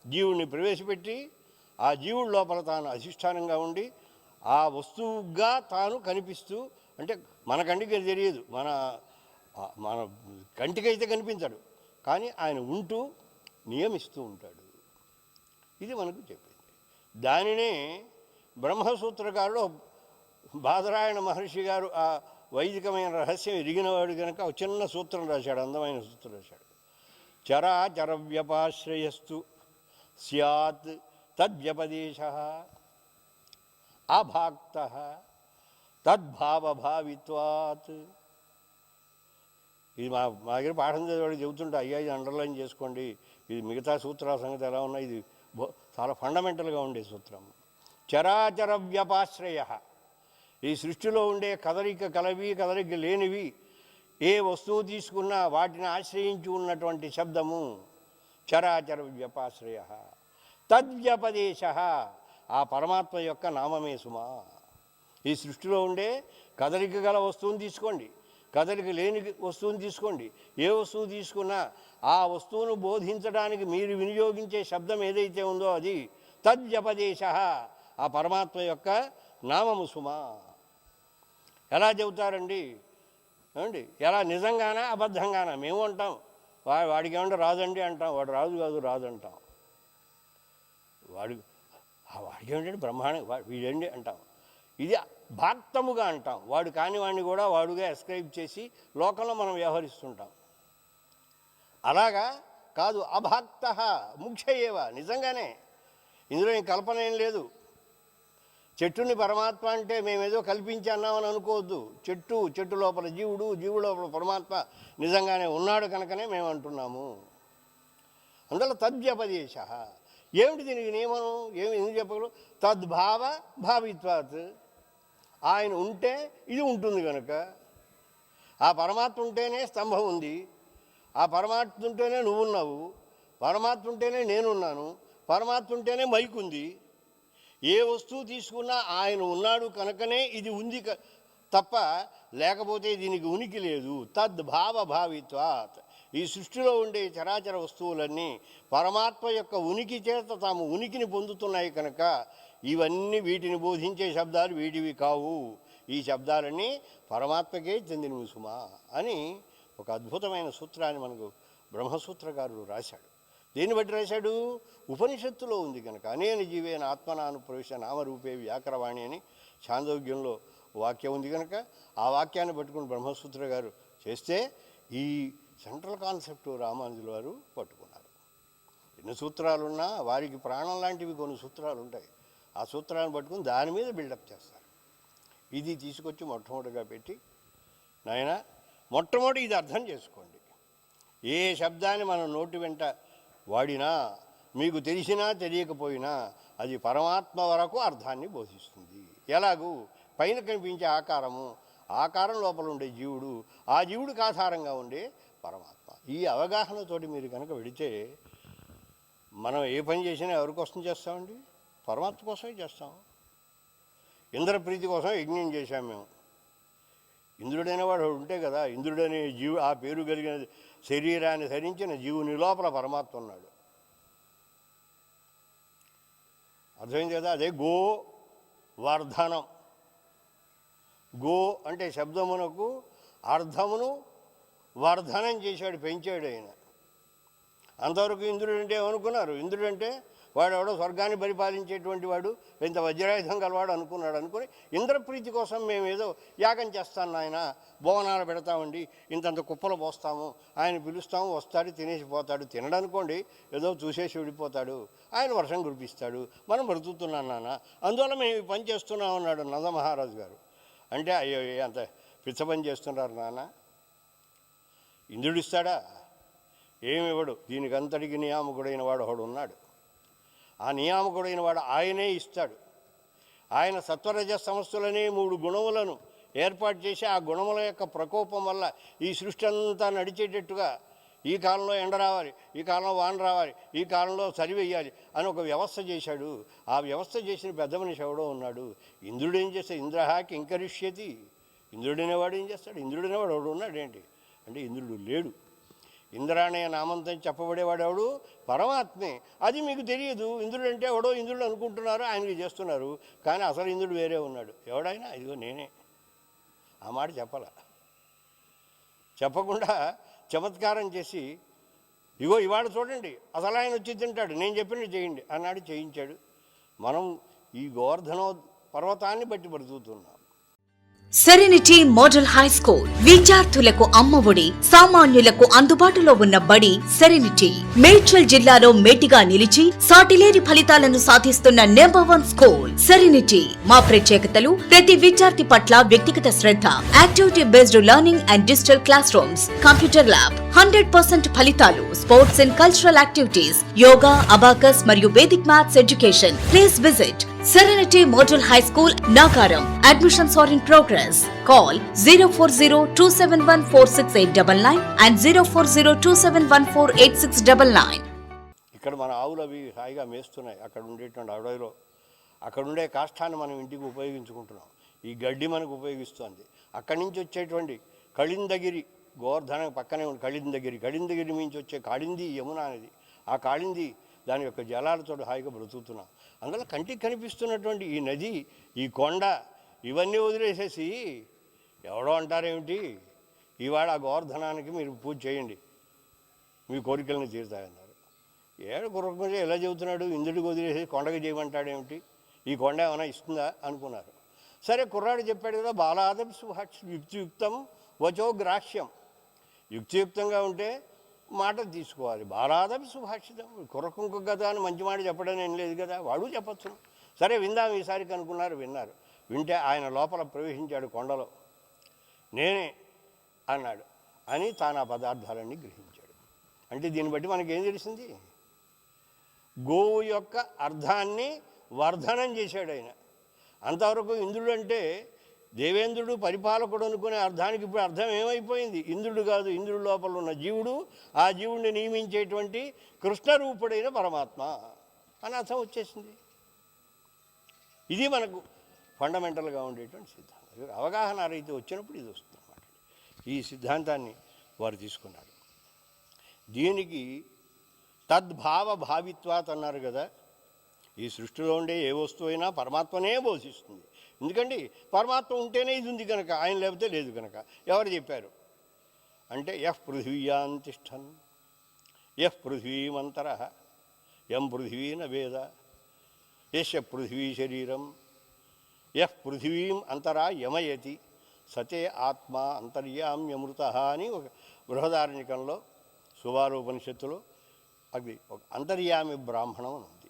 జీవుణ్ణి ప్రవేశపెట్టి ఆ జీవుడి లోపల తాను అధిష్టానంగా ఉండి ఆ వస్తువుగా తాను కనిపిస్తూ, అంటే మన కంటికి తెలియదు, మన కంటికైతే కనిపించడు, కానీ ఆయన ఉంటూ నియమిస్తూ ఉంటాడు. ఇది మనకు చెప్పింది. దానినే బ్రహ్మసూత్రకారుడు బాదరాయణ మహర్షి గారు ఆ వైదికమైన రహస్యం ఎరిగినవాడు కనుక ఒక చిన్న సూత్రం రాశాడు, అందమైన సూత్రం రాశాడు. చరాచర వ్యపాశ్రయస్తు స్యాత్ తద్వ్యపదేశ అభాక్త తద్భావభావిత్వాత్. ఇది మా దగ్గర పాఠం చదివాడు చెబుతుంటే, అయ్యా ఇది అండర్లైన్ చేసుకోండి, ఇది మిగతా సూత్రాల సంగతి ఎలా ఉన్నా ఇది చాలా ఫండమెంటల్గా ఉండే సూత్రం. చరాచర వ్యపాశ్రయ, ఈ సృష్టిలో ఉండే కదలిక లేనివి ఏ వస్తువు తీసుకున్నా వాటిని ఆశ్రయించి ఉన్నటువంటి శబ్దము చరాచర వ్యపాశ్రయ. తద్వ్యపదేశ, ఆ పరమాత్మ యొక్క నామమే సుమా. ఈ సృష్టిలో ఉండే కదలిక గల వస్తువుని తీసుకోండి, కదలిక లేని వస్తువుని తీసుకోండి, ఏ వస్తువు తీసుకున్నా ఆ వస్తువును బోధించడానికి మీరు వినియోగించే శబ్దం ఏదైతే ఉందో అది తద్వ్యపదేశ, ఆ పరమాత్మ యొక్క నామము సుమా. ఎలా చెబుతారండి? ఏమండి, ఎలా నిజంగానా అబద్ధంగానా? మేము అంటాం వాడికి ఏమంటే రాదండి అంటాం, వాడు రాజు కాదు రాదు అంటాం. వాడికి ఏమిటంటే బ్రహ్మాండం వీడండి అంటాం. ఇది భాక్తముగా అంటాం. వాడు కాని వాడిని కూడా వాడుగా ఎస్క్రైబ్ చేసి లోకంలో మనం వ్యవహరిస్తుంటాం. అలాగా కాదు, అభాక్త ముఖ్య ఏవ, నిజంగానే ఇందులో కల్పన ఏం లేదు. చెట్టుని పరమాత్మ అంటే మేమేదో కల్పించి అన్నామని అనుకోవద్దు. చెట్టు లోపల జీవుడు లోపల పరమాత్మ నిజంగానే ఉన్నాడు కనుకనే మేము అంటున్నాము. అందువల్ల తద్వ్యపదేశ. ఏమిటి దీనికి నియమనం? ఎందుకు చెప్పగలరు? తద్భావ భావిత్వాత్. ఆయన ఉంటే ఇది ఉంటుంది కనుక. ఆ పరమాత్మ ఉంటేనే స్తంభం ఉంది, ఆ పరమాత్మ ఉంటేనే నువ్వున్నావు, పరమాత్మ ఉంటేనే నేనున్నాను, పరమాత్మ ఉంటేనే మైక్ ఉంది. ఏ వస్తువు తీసుకున్నా ఆయన ఉన్నాడు కనుకనే ఇది ఉంది తప్ప లేకపోతే దీనికి ఉనికి లేదు. తద్భావ భావిత్వాత్. ఈ సృష్టిలో ఉండే చరాచర వస్తువులన్నీ పరమాత్మ యొక్క ఉనికి చేత తాము ఉనికిని పొందుతున్నాయి కనుక ఇవన్నీ వీటిని బోధించే శబ్దాలు వీటివి కావు. ఈ శబ్దాలన్నీ పరమాత్మకే చెందినవి సుమా అని ఒక అద్భుతమైన సూత్రాన్ని మనకు బ్రహ్మసూత్రకారుడు రాశాడు. దేన్ని బట్టి రాశాడు? ఉపనిషత్తులో ఉంది కనుక. అనేన జీవేన ఆత్మనాను ప్రవేశ నామరూపే వ్యాకరవాణి అని ఛాందోగ్యంలో వాక్యం ఉంది కనుక ఆ వాక్యాన్ని పట్టుకుని బ్రహ్మసూత్ర గారు చేస్తే ఈ సెంట్రల్ కాన్సెప్ట్ రామానుజుల వారు పట్టుకున్నారు. ఎన్ని సూత్రాలున్నా వారికి ప్రాణం లాంటివి కొన్ని సూత్రాలు ఉంటాయి. ఆ సూత్రాలను పట్టుకుని దాని మీద బిల్డప్ చేస్తారు. ఇది తీసుకొచ్చి మొట్టమొదటిగా పెట్టి, నాయన మొట్టమొదటి ఇది అర్థం చేసుకోండి. ఏ శబ్దాన్ని మనం నోటి వెంట వాడినా మీకు తెలిసినా తెలియకపోయినా అది పరమాత్మ వరకు అర్థాన్ని బోధిస్తుంది. ఎలాగూ పైన కనిపించే ఆకారం లోపల ఉండే జీవుడు, ఆ జీవుడికి ఆధారంగా ఉండే పరమాత్మ. ఈ అవగాహనతోటి మీరు కనుక వెడితే మనం ఏ పని చేసినా ఎవరి కోసం చేస్తామండి? పరమాత్మ కోసమే చేస్తాం. ఇంద్రప్రీతి కోసం యజ్ఞం చేశాం మేము. ఇంద్రుడైన వాడు ఉంటే కదా, ఇంద్రుడనే ఆ పేరు కలిగిన శరీరాన్ని ధరించిన జీవుని లోపల పరమాత్మ ఉన్నాడు. అర్థమైంది కదా? అదే గోవర్ధనం. గో అంటే శబ్దమునకు అర్థమును వర్ధనం చేశాడు, పెంచాడు ఆయన. అంతవరకు ఇంద్రుడు అంటే ఏమనుకున్నారు? ఇంద్రుడు అంటే వాడెవడో స్వర్గాన్ని పరిపాలించేటువంటి వాడు, ఇంత వజ్రాయుధం గలవాడు అనుకుని ఇంద్రప్రీతి కోసం మేము ఏదో యాగం చేస్తాను ఆయన, భోవనాలు పెడతామండి, ఇంతంత కుప్పలు పోస్తాము, ఆయన పిలుస్తాము, వస్తాడు, తినేసి పోతాడు. తినడనుకోండి, ఏదో చూసేసి విడిపోతాడు, ఆయన వర్షం కురిపిస్తాడు, మనం బ్రతుకుతున్నాం నాన్న, అందువల్ల మేము ఈ పని చేస్తున్నాం అన్నాడు నందమహారాజు గారు. అంటే అయ్యో అంత పిచ్చ పని చేస్తున్నారు నాన్న. ఇంద్రుడు ఇస్తాడా? ఏమివ్వడు. దీనికంతటికి నియామకుడైన వాడు ఒకడు ఉన్నాడు. ఆ నియామకుడైన వాడు ఆయనే ఇస్తాడు. ఆయన సత్వరజ సమస్తులనే 3 గుణములను ఏర్పాటు చేసి ఆ గుణముల యొక్క ప్రకోపం వల్ల ఈ సృష్టి అంతా నడిచేటట్టుగా ఈ కాలంలో ఎండ రావాలి, ఈ కాలంలో వాన రావాలి, ఈ కాలంలో చలి వేయాలి అని ఒక వ్యవస్థ చేశాడు. ఆ వ్యవస్థ చేసిన పెద్ద మనిషి ఎవడో ఉన్నాడు. ఇంద్రుడు ఏం చేస్తాడు? ఇంద్రహ కింకరిష్యతి. ఇంద్రుడనేవాడు ఏం చేస్తాడు? ఇంద్రుడనేవాడు ఎవడు ఉన్నాడు ఏంటి అంటే ఇంద్రుడు లేడు. ఇంద్రాణయ నామంతో చెప్పబడేవాడు ఎవడు? పరమాత్మే. అది మీకు తెలియదు. ఇంద్రుడు అంటే ఎవడో ఇంద్రుడు అనుకుంటున్నారు, ఆయనకి చేస్తున్నారు. కానీ అసలు ఇంద్రుడు వేరే ఉన్నాడు. ఎవడైనా ఇదిగో నేనే. ఆ మాట చెప్పకుండా చమత్కారం చేసి ఇగో ఇవాళ చూడండి అసలు ఆయన వచ్చి తింటాడు, నేను చెప్పినట్టు చేయండి అన్నాడు, చేయించాడు. మనం ఈ గోవర్ధన పర్వతాన్ని బట్టి బ్రతుకుతున్నాం.
సెరెనిటీ మోడల్ హై స్కూల్ విద్యార్థులకు అమ్మఒడి, సామాన్యులకు అందుబాటులో ఉన్న బడి సెరెనిటీ. మేడ్చల్ జిల్లాలో మేటిగా నిలిచి సాటిలేని ఫలితాలను సాధిస్తున్న నంబర్ 1 స్కూల్ సెరెనిటీ. మా ప్రత్యేకతలు: ప్రతి విద్యార్థి పట్ల వ్యక్తిగత శ్రద్ధ, activity based learning and digital classrooms, computer lab, 100% ఫలితాలు, sports and cultural activities, yoga, abacus మరియు Vedic maths education. Please visit Serenity Model High School, Nagaram. Admissions are in progress. Call 04027146899 and 04027148699.
ఇక్కడ మన ఆవులు అవి హాయిగా మేస్తున్నాయి. అక్కడ ఉండేటువంటి అడవిలో అక్కడ ఉండే కాష్టాన్ని మనం ఇంటికి ఉపయోగించుకుంటున్నాం. ఈ గడ్డి మనకు ఉపయోగిస్తుంది. అక్కడి నుంచి వచ్చేటువంటి కళిందగిరి, గోవర్ధన పక్కనే ఉంది కళిందగిరి నుంచి వచ్చే కాళింది యమున అనేది. ఆ కాళింది దాని యొక్క జలాలతో హాయిగా బ్రతుకుతున్నాం. అందువల్ల కంటికి కనిపిస్తున్నటువంటి ఈ నది, ఈ కొండ, ఇవన్నీ వదిలేసేసి ఎవడో అంటారేమిటి, ఇవాళ ఆ గోవర్ధనానికి మీరు పూజ చేయండి, మీ కోరికలను తీరుతాయన్నారు. కుర్రకుంటే ఎలా చెబుతున్నాడు, ఇంద్రుడికి వదిలేసి కొండకి చేయమంటాడేమిటి, ఈ కొండ ఏమైనా ఇస్తుందా అనుకున్నారు. సరే కుర్రాడు చెప్పాడు కదా, బాలాదం యుక్తియుక్తం వచో గ్రాహ్యం, యుక్తియుక్తంగా ఉంటే మాట తీసుకోవాలి. బాలాదం సుభాషితం, కుర్రకుంకు కదా అని మంచి మాట చెప్పడం ఏం లేదు కదా, వాడు చెప్పచ్చు. సరే విందాం ఈసారికి అనుకున్నారు, విన్నారు. వింటే ఆయన లోపల ప్రవేశించాడు కొండలో. నేనే అన్నాడు అని తాను ఆ పదార్థాలన్నీ గ్రహించాడు. అంటే దీన్ని బట్టి మనకేం తెలిసింది, గోవు యొక్క అర్థాన్ని వర్ధనం చేశాడు ఆయన. అంతవరకు ఇంద్రుడు అంటే దేవేంద్రుడు పరిపాలకుడు అనుకునే అర్థానికి ఇప్పుడు అర్థం ఏమైపోయింది, ఇంద్రుడు కాదు, ఇంద్రుడి లోపల ఉన్న జీవుడు, ఆ జీవుడిని నియమించేటువంటి కృష్ణరూపుడైన పరమాత్మ అని అర్థం వచ్చేసింది. ఇది మనకు ఫండమెంటల్గా ఉండేటువంటి సిద్ధాంతం. అవగాహన రీతి వచ్చినప్పుడు ఇది వస్తుంది అన్నమాట. ఈ సిద్ధాంతాన్ని వారు తీసుకున్నారు. దీనికి తద్భావ భావిత్వాత్ అన్నారు కదా. ఈ సృష్టిలో ఉండే ఏ వస్తువు అయినా పరమాత్మనే బోధిస్తుంది. ఎందుకండి పరమాత్మ ఉంటేనే ఇది ఉంది కనుక, ఆయన లేకపోతే లేదు కనుక. ఎవరు చెప్పారు అంటే, యః పృథివ్యాం తిష్టన్ యః పృథివీమంతరః యం పృథివీన వేద యస్య పృథివీ శరీరం యః పృథివీం అంతరా యమయతి సతే ఆత్మ అంతర్యామ్యమృత అని ఒక బృహదారణ్యకంలో సువారోపనిషత్తులో అది ఒక అంతర్యామి బ్రాహ్మణం అని ఉంది.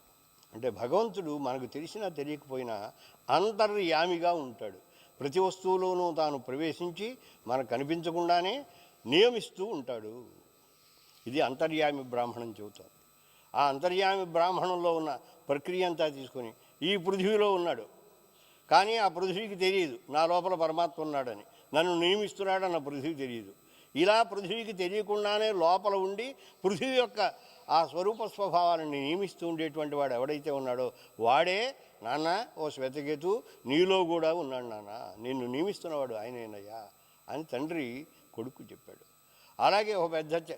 అంటే భగవంతుడు మనకు తెలిసినా తెలియకపోయినా అంతర్యామిగా ఉంటాడు. ప్రతి వస్తువులోనూ తాను ప్రవేశించి మనకు కనిపించకుండానే నియమిస్తూ ఉంటాడు. ఇది అంతర్యామి బ్రాహ్మణం చెబుతోంది. ఆ అంతర్యామి బ్రాహ్మణంలో ఉన్న ప్రక్రియ అంతా తీసుకొని ఈ పృథ్వీలో ఉన్నాడు, కానీ ఆ పృథ్వీకి తెలియదు నా లోపల పరమాత్మ ఉన్నాడని, నన్ను నియమిస్తున్నాడన్న పృథ్వీకి తెలియదు. ఇలా పృథ్వీకి తెలియకుండానే లోపల ఉండి పృథ్వీ యొక్క ఆ స్వరూప స్వభావాలను నియమిస్తూ ఉండేటువంటి వాడు ఎవడైతే ఉన్నాడో వాడే, నాన్న ఓ శ్వేతకేతు నీలో కూడా ఉన్నాడు నాన్న, నిన్ను నియమిస్తున్నవాడు ఆయనేనయ్యా అని తండ్రి కొడుకు చెప్పాడు. అలాగే ఒక పెద్ద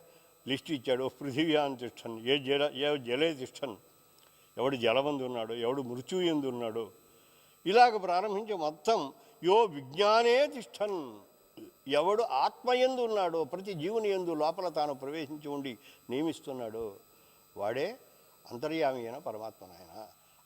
లిస్ట్ ఇచ్చాడు. పృథివ్యాం తిష్టన్ ఏ జలే తిష్టన్, ఎవడు జలమందు ఉన్నాడో, ఎవడు మృత్యు ఎందు ఉన్నాడో, ఇలాగ ప్రారంభించి మొత్తం యో విజ్ఞానే తిష్టన్, ఎవడు ఆత్మయందు ఉన్నాడో, ప్రతి జీవుని యందు లోపల తాను ప్రవేశించి ఉండి నియమిస్తున్నాడో వాడే అంతర్యామి అయిన పరమాత్మ నాయన.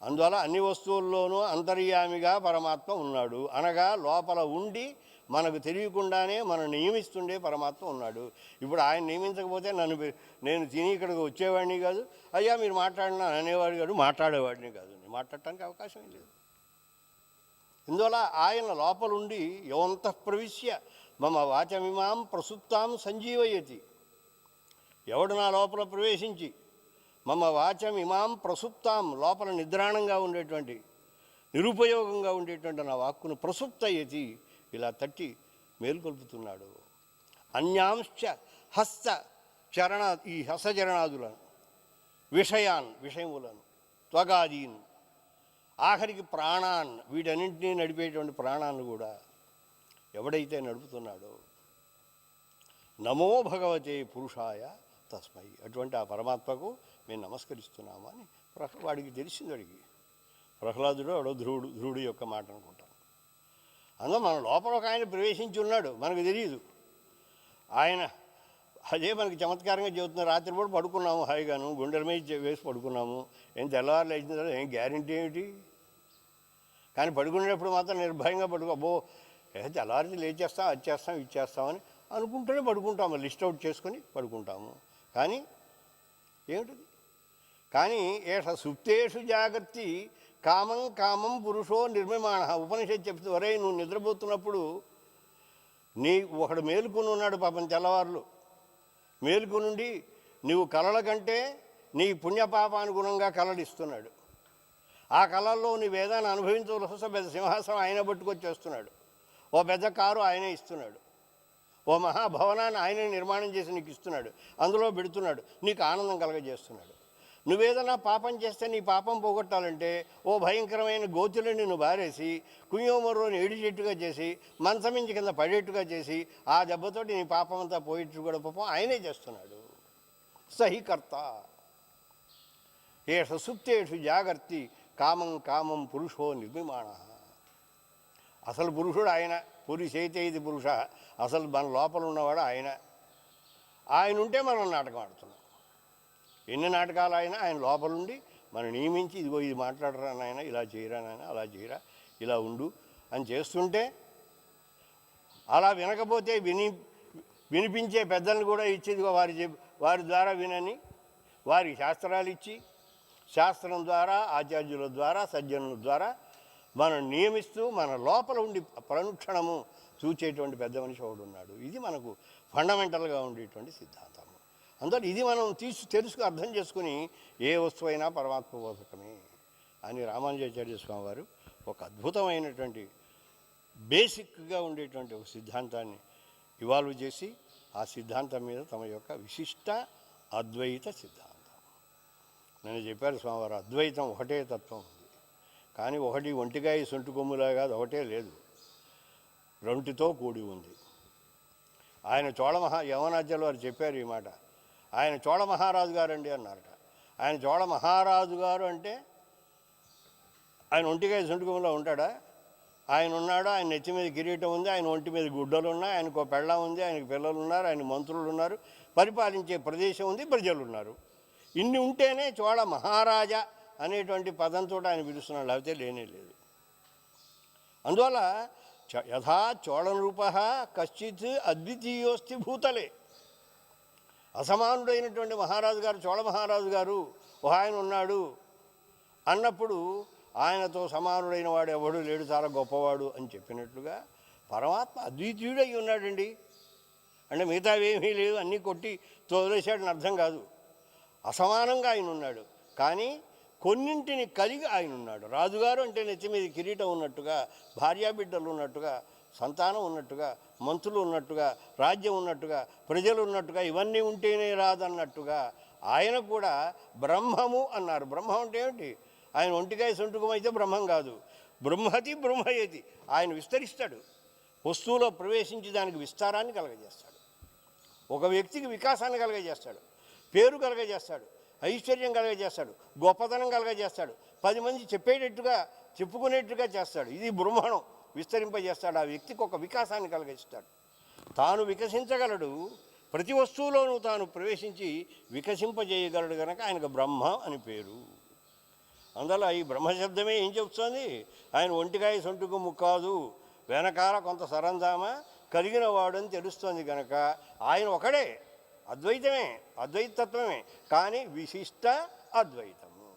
అందువల్ల అన్ని వస్తువుల్లోనూ అంతర్యామిగా పరమాత్మ ఉన్నాడు, అనగా లోపల ఉండి మనకు తెలియకుండానే మనం నియమిస్తుండే పరమాత్మ ఉన్నాడు. ఇప్పుడు ఆయన నియమించకపోతే నేను తిని ఇక్కడికి వచ్చేవాడిని కాదు, అయ్యా మీరు మాట్లాడినా అనేవాడు కాదు, మాట్లాడేవాడిని కాదు, నేను మాట్లాడటానికి అవకాశం లేదు. ఇందువల్ల ఆయన లోపలుండి యోంతః ప్రవిశ్య మమ వాచమిమాం ప్రసుప్తాం సంజీవయతి, ఎవడు నా లోపల ప్రవేశించి మమ వాచమిమాం ప్రసుప్తాం, లోపల నిద్రాణంగా ఉండేటువంటి నిరుపయోగంగా ఉండేటువంటి నా వాక్కును ప్రసుప్తయతి, ఇలా తట్టి మేల్కొల్పుతున్నాడు. అన్యాంశ్చ హస్త చరణ, ఈ హస్తచరణాదులను, విషయములను, త్వగాదీన్, ఆఖరికి ప్రాణాన్, వీటన్నింటినీ నడిపేటువంటి ప్రాణాన్ని కూడా ఎవడైతే నడుపుతున్నాడో నమో భగవతే పురుషాయ తస్మై, అటువంటి ఆ పరమాత్మకు మేము నమస్కరిస్తున్నాము అని వాడికి తెలిసింది. అడిగి ప్రహ్లాదుడు అడో ధ్రువుడు యొక్క మాట అనుకుంటాను. అందులో మన లోపల ఒక ఆయన ప్రవేశించి ఉన్నాడు, మనకు తెలియదు. ఆయన అదే మనకి చమత్కారంగా చెబుతున్నారు. రాత్రిపూట పడుకున్నాము హాయిగాను, గుండెల మీద వేసి పడుకున్నాము, ఏం తెల్లవారు లేచిన తర్వాత ఏం గ్యారెంటీ ఏమిటి, కానీ పడుకునేటప్పుడు మాత్రం నిర్భయంగా అబ్బో తెల్లవారి లేచేస్తాం, అది చేస్తాం, ఇది చేస్తామని అనుకుంటూనే పడుకుంటాము, లిస్ట్ అవుట్ చేసుకొని పడుకుంటాము. కానీ ఏమిటిది, కానీ ఏష సుప్తేషు జాగర్తి కామం పురుషో నిర్మిమాణ. ఉపనిషత్తు చెప్తే, వరే నువ్వు నిద్రపోతున్నప్పుడు ఒకడు మేలుకుని ఉన్నాడు పాపం, తెల్లవారులు మేలుకునుండి నువ్వు కలల కంటే నీ పుణ్యపాపానుగుణంగా కలడిస్తున్నాడు. ఆ కళల్లో నువ్వు ఏదైనా అనుభవించవలసి పెద్ద సింహాసనం ఆయన పట్టుకొచ్చేస్తున్నాడు, ఓ పెద్ద కారు ఆయనే ఇస్తున్నాడు, ఓ మహాభవనాన్ని ఆయనే నిర్మాణం చేసి నీకు ఇస్తున్నాడు, అందులో పెడుతున్నాడు, నీకు ఆనందం కలగజేస్తున్నాడు. నువ్వేదన్నా పాపం చేస్తే నీ పాపం పోగొట్టాలంటే ఓ భయంకరమైన గోతులను నిన్ను బారేసి కుయ్యోమర్రోని ఏడి చెట్టుగా చేసి మంచమించి కింద పడేట్టుగా చేసి ఆ దెబ్బతోటి నీ పాపం అంతా పోయేట్టు కూడా పాపం ఆయనే చేస్తున్నాడు. సహికర్త ఏష సుప్తేషు జాగర్తి కామం పురుషో నిర్మిమాణ. అసలు పురుషుడు ఆయన, పురుషైతే పురుష, అసలు మన లోపల ఉన్నవాడు ఆయన. ఆయన ఉంటే మనం నాటకం ఆడుతున్నాం. ఎన్ని నాటకాలు అయినా ఆయన లోపలుండి మనం నియమించి ఇదిగో ఇది మాట్లాడరా నాయన, ఇలా చేయరా నాయన, అలా చేయరా, ఇలా ఉండు అని చేస్తుంటే, అలా వినకపోతే వినిపించే పెద్దలను కూడా ఇచ్చేది వారి ద్వారా వినని వారికి శాస్త్రాలు ఇచ్చి, శాస్త్రం ద్వారా ఆచార్యుల ద్వారా సజ్జనుల ద్వారా మనం నియమిస్తూ మన లోపల ఉండి ప్రనుక్షణము చూచేటువంటి పెద్ద మనిషి ఒకడు ఉన్నాడు. ఇది మనకు ఫండమెంటల్గా ఉండేటువంటి సిద్ధాంతము. అందువల్ల ఇది మనం అర్థం చేసుకుని ఏ వస్తువైనా పరమాత్మ బోధకమే అని రామానుజాచార్య స్వామి వారు ఒక అద్భుతమైనటువంటి బేసిక్గా ఉండేటువంటి ఒక సిద్ధాంతాన్ని ఇవాల్వ్ చేసి ఆ సిద్ధాంతం మీద తమ యొక్క విశిష్ట అద్వైత సిద్ధాంతం. నేను చెప్పారు స్వామివారు, అద్వైతం ఒకటే తత్వం ఉంది, కానీ ఒకటి ఒంటికాయ సొంటి కొమ్ములా కాదు, ఒకటే లేదు, రెంటితో కూడి ఉంది. ఆయన యవనాచార్యులు వారు చెప్పారు ఈ మాట. ఆయన చోళ మహారాజు గారు అండి అన్నారట. ఆయన చోళ మహారాజు గారు అంటే ఆయన ఒంటికాయ సొంటి కొమ్ములా ఉంటాడా? ఆయన ఉన్నాడు, ఆయన నెత్తి మీద కిరీటం ఉంది, ఆయన ఒంటి మీద గుడ్డలు ఉన్నాయి, ఆయనకు పెళ్ళం ఉంది, ఆయనకు పిల్లలు ఉన్నారు, ఆయన మంత్రులు ఉన్నారు, పరిపాలించే ప్రదేశం ఉంది, ప్రజలు ఉన్నారు. ఇన్ని ఉంటేనే చోళ మహారాజా అనేటువంటి పదంతో ఆయన పిలుస్తున్నాడు, లేకపోతే లేనే లేదు. అందువల్ల యథా చోళనరూప కశ్చిత్ అద్వితీయోస్తి భూతలే. అసమానుడైనటువంటి మహారాజు గారు, చోళ మహారాజు గారు ఆయన ఉన్నాడు అన్నప్పుడు ఆయనతో సమానుడైన వాడు ఎవడు లేడు, చాలా గొప్పవాడు అని చెప్పినట్లుగా పరమాత్మ అద్వితీయుడై ఉన్నాడండి. అంటే మిగతావేమీ లేదు, అన్నీ కొట్టి తోలేశాడని అర్థం కాదు. అసమానంగా ఆయన ఉన్నాడు, కానీ కొన్నింటిని కలిగి ఆయన ఉన్నాడు. రాజుగారు అంటే నెత్తి మీద కిరీటం ఉన్నట్టుగా, భార్యాబిడ్డలు ఉన్నట్టుగా, సంతానం ఉన్నట్టుగా, మంత్రులు ఉన్నట్టుగా, రాజ్యం ఉన్నట్టుగా, ప్రజలు ఉన్నట్టుగా, ఇవన్నీ ఉంటేనే రాదన్నట్టుగా ఆయన కూడా బ్రహ్మము అన్నారు. బ్రహ్మం అంటే ఏమిటి? ఆయన ఒంటికాయ సొంటుకమైతే బ్రహ్మం కాదు, బ్రహ్మతి బ్రహ్మయేతి. ఆయన విస్తరిస్తాడు, వస్తువులో ప్రవేశించి దానికి విస్తారాన్ని కలగజేస్తాడు, ఒక వ్యక్తికి వికాసాన్ని కలగజేస్తాడు, పేరు కలగజేస్తాడు, ఐశ్వర్యం కలగజేస్తాడు, గొప్పతనం కలగజేస్తాడు, 10 మంది చెప్పేటట్టుగా చెప్పుకునేట్టుగా చేస్తాడు. ఇది బ్రహ్మణం, విస్తరింపజేస్తాడు. ఆ వ్యక్తికి ఒక వికాసాన్ని కలగజేస్తాడు. తాను వికసించగలడు, ప్రతి వస్తువులోనూ తాను ప్రవేశించి వికసింపజేయగలడు కనుక ఆయనకు బ్రహ్మ అని పేరు. అందువల్ల ఈ బ్రహ్మశబ్దమే ఏం చెప్తుంది? ఆయన ఒంటికాయ సొంటుకు ముక్కాదు, వెనకాల కొంత సరంజామ కలిగిన వాడని తెలుస్తోంది కనుక ఆయన ఒకడే, అద్వైతమే, అద్వైతత్వమే, కానీ విశిష్ట అద్వైతము.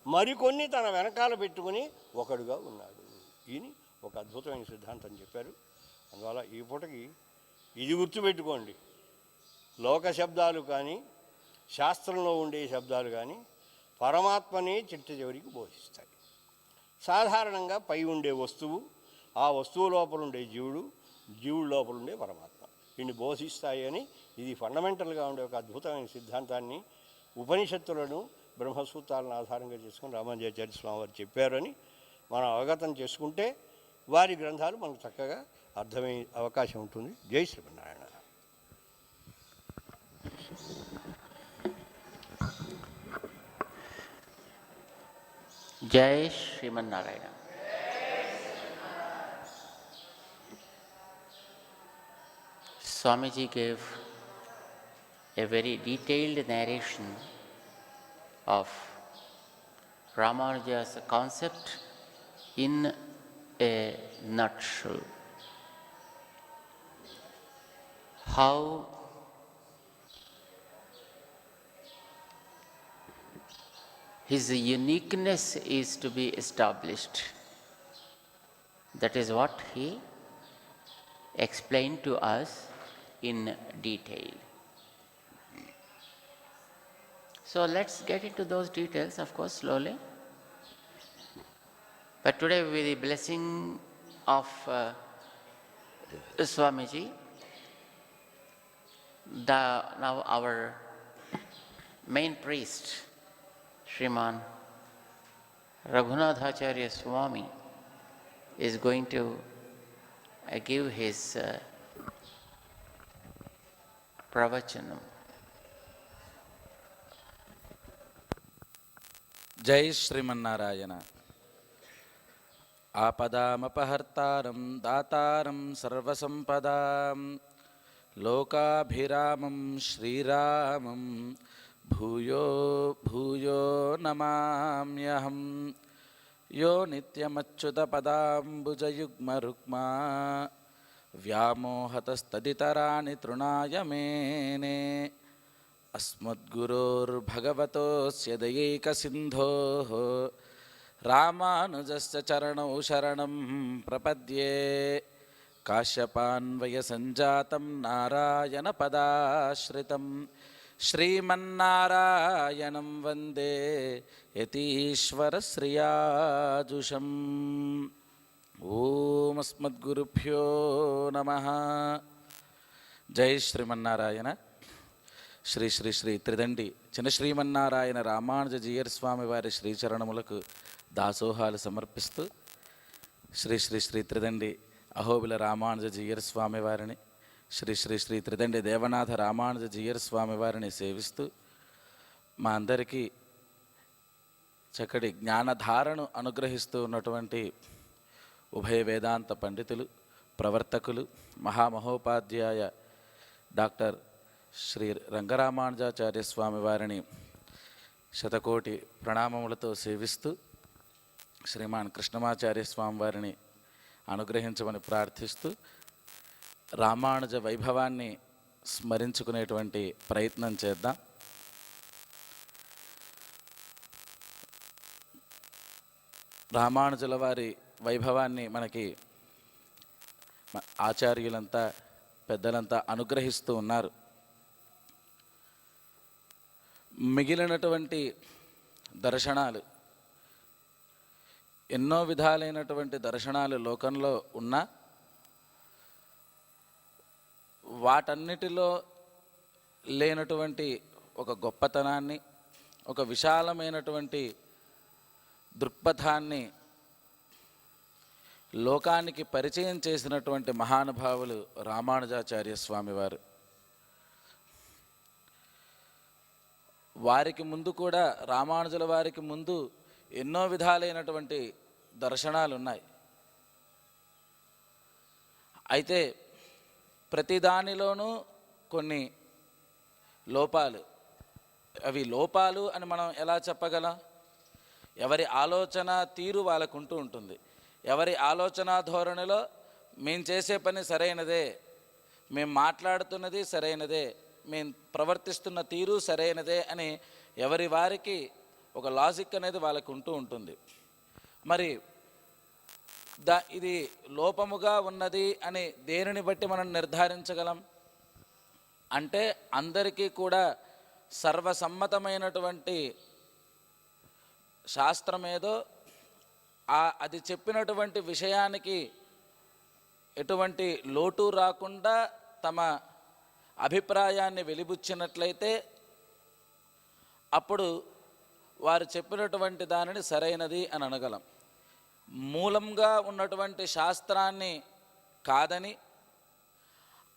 మరికొన్ని తన వెనకాల పెట్టుకుని ఒకడుగా ఉన్నాడు. ఈయన ఒక అద్భుతమైన సిద్ధాంతం చెప్పారు. అందువల్ల ఈ పూటకి ఇది గుర్తుపెట్టుకోండి, లోక శబ్దాలు కానీ శాస్త్రంలో ఉండే శబ్దాలు కానీ పరమాత్మనే చిట్ట చివరికి బోధిస్తాయి. సాధారణంగా పై ఉండే వస్తువు, ఆ వస్తువు లోపల ఉండే జీవుడు, జీవుడు లోపల ఉండే పరమాత్మ, వీడిని బోధిస్తాయి అని ఇది ఫండమెంటల్గా ఉండే ఒక అద్భుతమైన సిద్ధాంతాన్ని ఉపనిషత్తులను బ్రహ్మసూత్రాలను ఆధారంగా చేసుకుని రామానుజాచార్య స్వామి వారు చెప్పారని మనం అవగతం చేసుకుంటే వారి గ్రంథాలు మనకు చక్కగా అర్థమయ్యే అవకాశం ఉంటుంది. జై Srimannarayana.
Jai Sriman Narayana. Swamiji gave a very detailed narration of Ramanuja's concept in a nutshell. How his uniqueness is to be established. That is what he explained to us in detail. So let's get into those details, of course, slowly. But today, with the blessing of Swamiji, now our main priest, Shriman Raghunatacharya Swami, is going to give his pravachanam.
జై శ్రీమన్నారాయణ. ఆపదామపహర్తారం దాతారం సర్వసంపదాం లోకాభిరామం శ్రీరామం భూయో భూయో నమామ్యహం. యో నిత్యమచ్యుతపదాంబుజయుగ్మరుక్మా వ్యామోహతస్తదితరాణి తృణాయ మేనే. అస్మద్గురోర్భగవతోస్య దయైకసింధోః రామానుజస్య చరణౌ శరణం ప్రపద్యే. కాశ్యపాన్వయసంజాతం నారాయణ పదాశ్రితం శ్రీమన్నారాయణం వందే యతీశ్వర శ్రియాజుషం. ఓం అస్మద్గురుభ్యో నమః. జై శ్రీమన్నారాయణ. శ్రీ శ్రీ శ్రీ త్రిదండి చిన్న శ్రీమన్నారాయణ రామానుజ జీయర్ స్వామి వారి శ్రీచరణములకు దాసోహాలు సమర్పిస్తూ శ్రీ శ్రీ శ్రీ త్రిదండి అహోబిల రామానుజ జీయర్ స్వామి వారిని, శ్రీ శ్రీ శ్రీ త్రిదండి దేవనాథ రామానుజ జీయర్ స్వామి వారిని సేవిస్తూ మా అందరికీ చక్కటి జ్ఞానధారను అనుగ్రహిస్తూ ఉన్నటువంటి ఉభయ వేదాంత పండితులు, ప్రవర్తకులు, మహామహోపాధ్యాయ డాక్టర్ శ్రీ రంగరామానుజాచార్య స్వామి వారిని శతకోటి ప్రణామములతో సేవిస్తూ శ్రీమాన్ కృష్ణమాచార్య స్వామి వారిని అనుగ్రహించమని ప్రార్థిస్తూ రామానుజ వైభవాన్ని స్మరించుకునేటువంటి ప్రయత్నం చేద్దాం. రామానుజుల వారి వైభవాన్ని మనకి ఆచార్యులంతా పెద్దలంతా అనుగ్రహిస్తూ ఉన్నారు. మిగిలినటువంటి దర్శనాలు, ఎన్నో విధాలైనటువంటి దర్శనాలు లోకంలో ఉన్నా వాటన్నిటిలో లేనటువంటి ఒక గొప్పతనాన్ని, ఒక విశాలమైనటువంటి దృక్పథాన్ని లోకానికి పరిచయం చేసినటువంటి మహానుభావులు రామానుజాచార్య స్వామివారు. వారికి ముందు కూడా, రామానుజుల వారికి ముందు ఎన్నో విధాలైనటువంటి దర్శనాలు ఉన్నాయి. అయితే ప్రతిదానిలోనూ కొన్ని లోపాలు. అవి లోపాలు అని మనం ఎలా చెప్పగలం? ఎవరి ఆలోచన తీరు వాళ్ళకు ఉంటూ ఉంటుంది. ఎవరి ఆలోచన ధోరణిలో మేము చేసే పని సరైనదే, మేము మాట్లాడుతున్నది సరైనదే, మేము ప్రవర్తిస్తున్న తీరు సరైనదే అని ఎవరి వారికి ఒక లాజిక్ అనేది వాళ్ళకు ఉంటూ ఉంటుంది. మరి ఇది లోపముగా ఉన్నది అని దేనిని బట్టి మనం నిర్ధారించగలం అంటే, అందరికీ కూడా సర్వసమ్మతమైనటువంటి శాస్త్రమేదో అది చెప్పినటువంటి విషయానికి ఎటువంటి లోటు రాకుండా తమ అభిప్రాయాన్ని వెలిబుచ్చినట్లయితే అప్పుడు వారు చెప్పినటువంటి దానిని సరైనది అని అనగలం. మూలంగా ఉన్నటువంటి శాస్త్రాన్ని కాదని,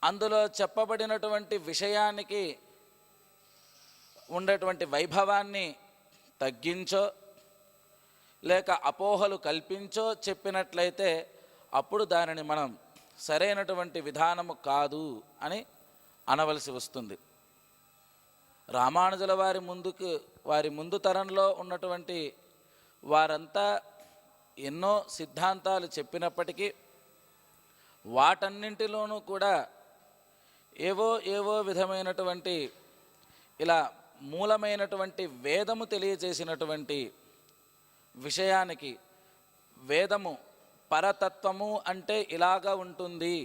అందులో చెప్పబడినటువంటి విషయానికి ఉండేటువంటి వైభవాన్ని తగ్గించో లేక అపోహలు కల్పించో చెప్పినట్లయితే అప్పుడు దానిని మనం సరైనటువంటి విధానము కాదు అని అనవలసి వస్తుంది. రామానుజుల వారి ముందు తరంలో ఉన్నటువంటి వారంతా ఎన్నో సిద్ధాంతాలు చెప్పినప్పటికీ వాటన్నింటిలోనూ కూడా ఏవో విధమైనటువంటి ఇలా మూలమైనటువంటి వేదము తెలియజేసినటువంటి విషయానికి, వేదము పరతత్వము అంటే ఇలాగా ఉంటుంది,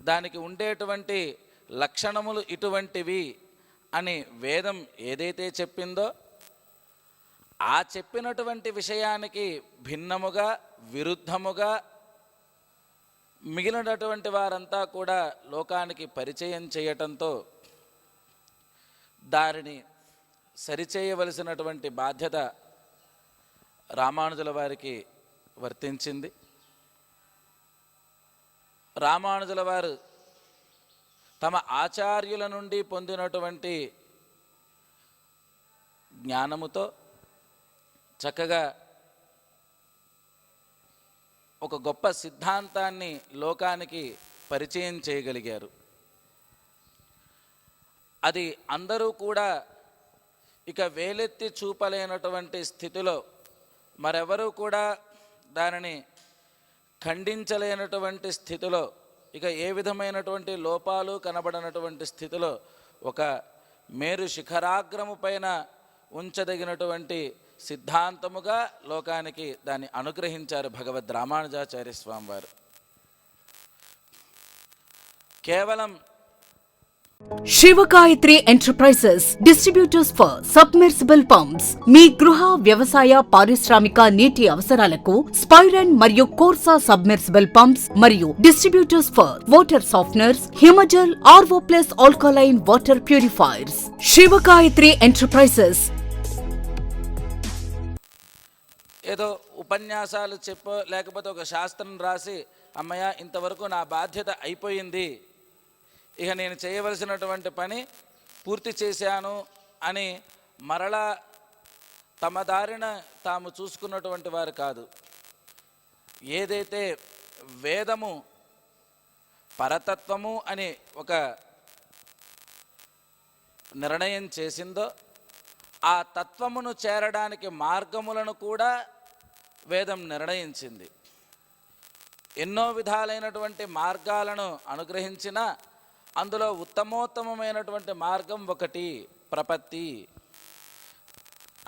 దానికి ఉండేటువంటి లక్షణములు ఇటువంటివి అని వేదం ఏదైతే చెప్పిందో ఆ చెప్పినటువంటి విషయానికి భిన్నముగా, విరుద్ధముగా మిగిలినటువంటి వారంతా కూడా లోకానికి పరిచయం చేయటంతో దానిని సరిచేయవలసినటువంటి బాధ్యత రామానుజుల వారికి వర్తించింది. రామానుజుల వారు తమ ఆచార్యుల నుండి పొందినటువంటి జ్ఞానముతో చక్కగా ఒక గొప్ప సిద్ధాంతాన్ని లోకానికి పరిచయం చేయగలిగారు. అది అందరూ కూడా ఇక వేలెత్తి చూపలేనటువంటి స్థితిలో మరెవరూ కూడా దానిని ఖండించలేనటువంటి స్థితిలో, ఇక ఏ విధమైనటువంటి లోపాలు కనబడనటువంటి స్థితిలో ఒక మేరు శిఖరాగ్రము పైన ఉంచదగినటువంటి సిద్ధాంతముగా లోకానికి దాన్ని అనుగ్రహించారు భగవద్ రామానుజాచార్య స్వామి వారు. కేవలం
Shivagayatri enterprises distributors for submersible pumps మీ గృహ, వ్యవసాయ, పారిశ్రామిక నీటి అవసరాలకు స్పైరన్ మరియు కోర్సా సబ్మెర్సిబుల్ పంప్స్ మరియు distributors for water softeners, Himajal, RO plus alkaline water purifiers. Shivagayatri enterprises.
ఏదో ఉపన్యాసాలు చెప్పో లేకపోతే ఒక శాస్త్రం రాసి అమ్మయ్య ఇంతవరకు నా బాధ్యత అయిపోయింది, ఇక నేను చేయవలసినటువంటి పని పూర్తి చేశాను అని మరలా తమ దారిన తాము చూసుకున్నటువంటి వారు కాదు. ఏదైతే వేదము పరతత్వము అని ఒక నిర్ణయం చేసిందో ఆ తత్వమును చేరడానికి మార్గములను కూడా వేదం నిర్ణయించింది. ఎన్నో విధాలైనటువంటి మార్గాలను అనుగ్రహించిన అందులో ఉత్తమోత్తమైనటువంటి మార్గం ఒకటి ప్రపత్తి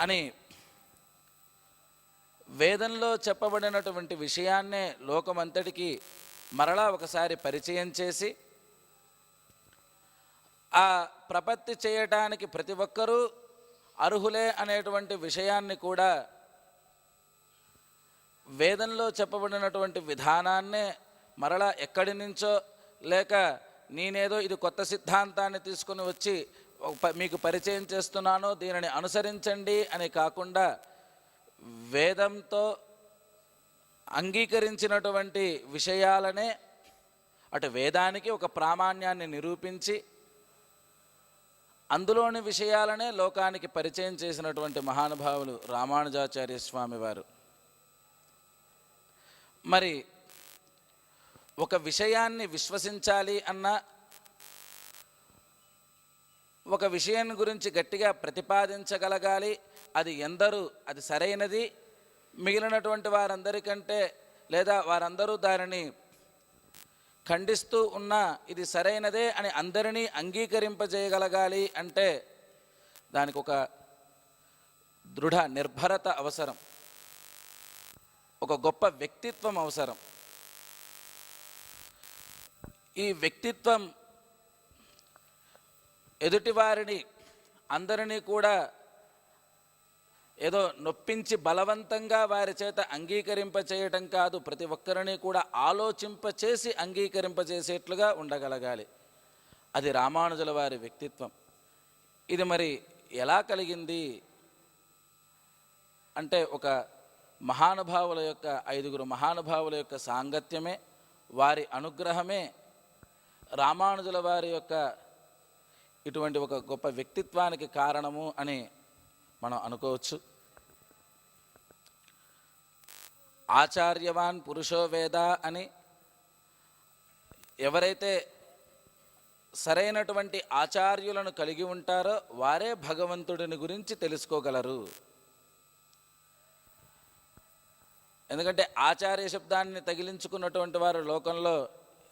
అని వేదంలో చెప్పబడినటువంటి విషయాన్నే లోకమంతటికి మరలా ఒకసారి పరిచయం చేసి ఆ ప్రపత్తి చేయటానికి ప్రతి ఒక్కరూ అర్హులే అనేటువంటి విషయాన్ని కూడా వేదంలో చెప్పబడినటువంటి విధానాన్నే మరలా ఎక్కడి నుంచో లేక నేనేదో ఇది కొత్త సిద్ధాంతాన్ని తీసుకుని వచ్చి మీకు పరిచయం చేస్తున్నాను దీనిని అనుసరించండి అని కాకుండా వేదంతో అంగీకరించినటువంటి విషయాలనే అటు వేదానికి ఒక ప్రామాణ్యాన్ని నిరూపించి అందులోని విషయాలనే లోకానికి పరిచయం చేసినటువంటి మహానుభావులు రామానుజాచార్య స్వామి వారు. మరి ఒక విషయాన్ని విశ్వసించాలి అన్నా, ఒక విషయం గురించి గట్టిగా ప్రతిపాదించగలగాలి, అది ఎందరూ అది సరైనది, మిగిలినటువంటి వారందరికంటే లేదా వారందరూ దానిని ఖండిస్తూ ఉన్నా ఇది సరైనదే అని అందరినీ అంగీకరింపజేయగలగాలి అంటే దానికి ఒక దృఢ నిర్భరత అవసరం, ఒక గొప్ప వ్యక్తిత్వం అవసరం. ఈ వ్యక్తిత్వం ఎదుటివారిని అందరినీ కూడా ఏదో నొప్పించి బలవంతంగా వారి చేత అంగీకరింపచేయటం కాదు, ప్రతి ఒక్కరిని కూడా ఆలోచింపచేసి అంగీకరింపచేసేట్లుగా ఉండగలగాలి. అది రామానుజుల వారి వ్యక్తిత్వం. ఇది మరి ఎలా కలిగింది అంటే ఒక మహానుభావుల యొక్క 5 మహానుభావుల యొక్క సాంగత్యమే, వారి అనుగ్రహమే రామానుజుల వారి యొక్క ఇటువంటి ఒక గొప్ప వ్యక్తిత్వానికి కారణము అని మనం అనుకోవచ్చు. ఆచార్యవాన్ పురుషో వేద అని ఎవరైతే సరైనటువంటి ఆచార్యులను కలిగి ఉంటారో వారే భగవంతుడిని గురించి తెలుసుకోగలరు. ఎందుకంటే ఆచార్య శబ్దాన్ని తగిలించుకున్నటువంటి వారు లోకంలో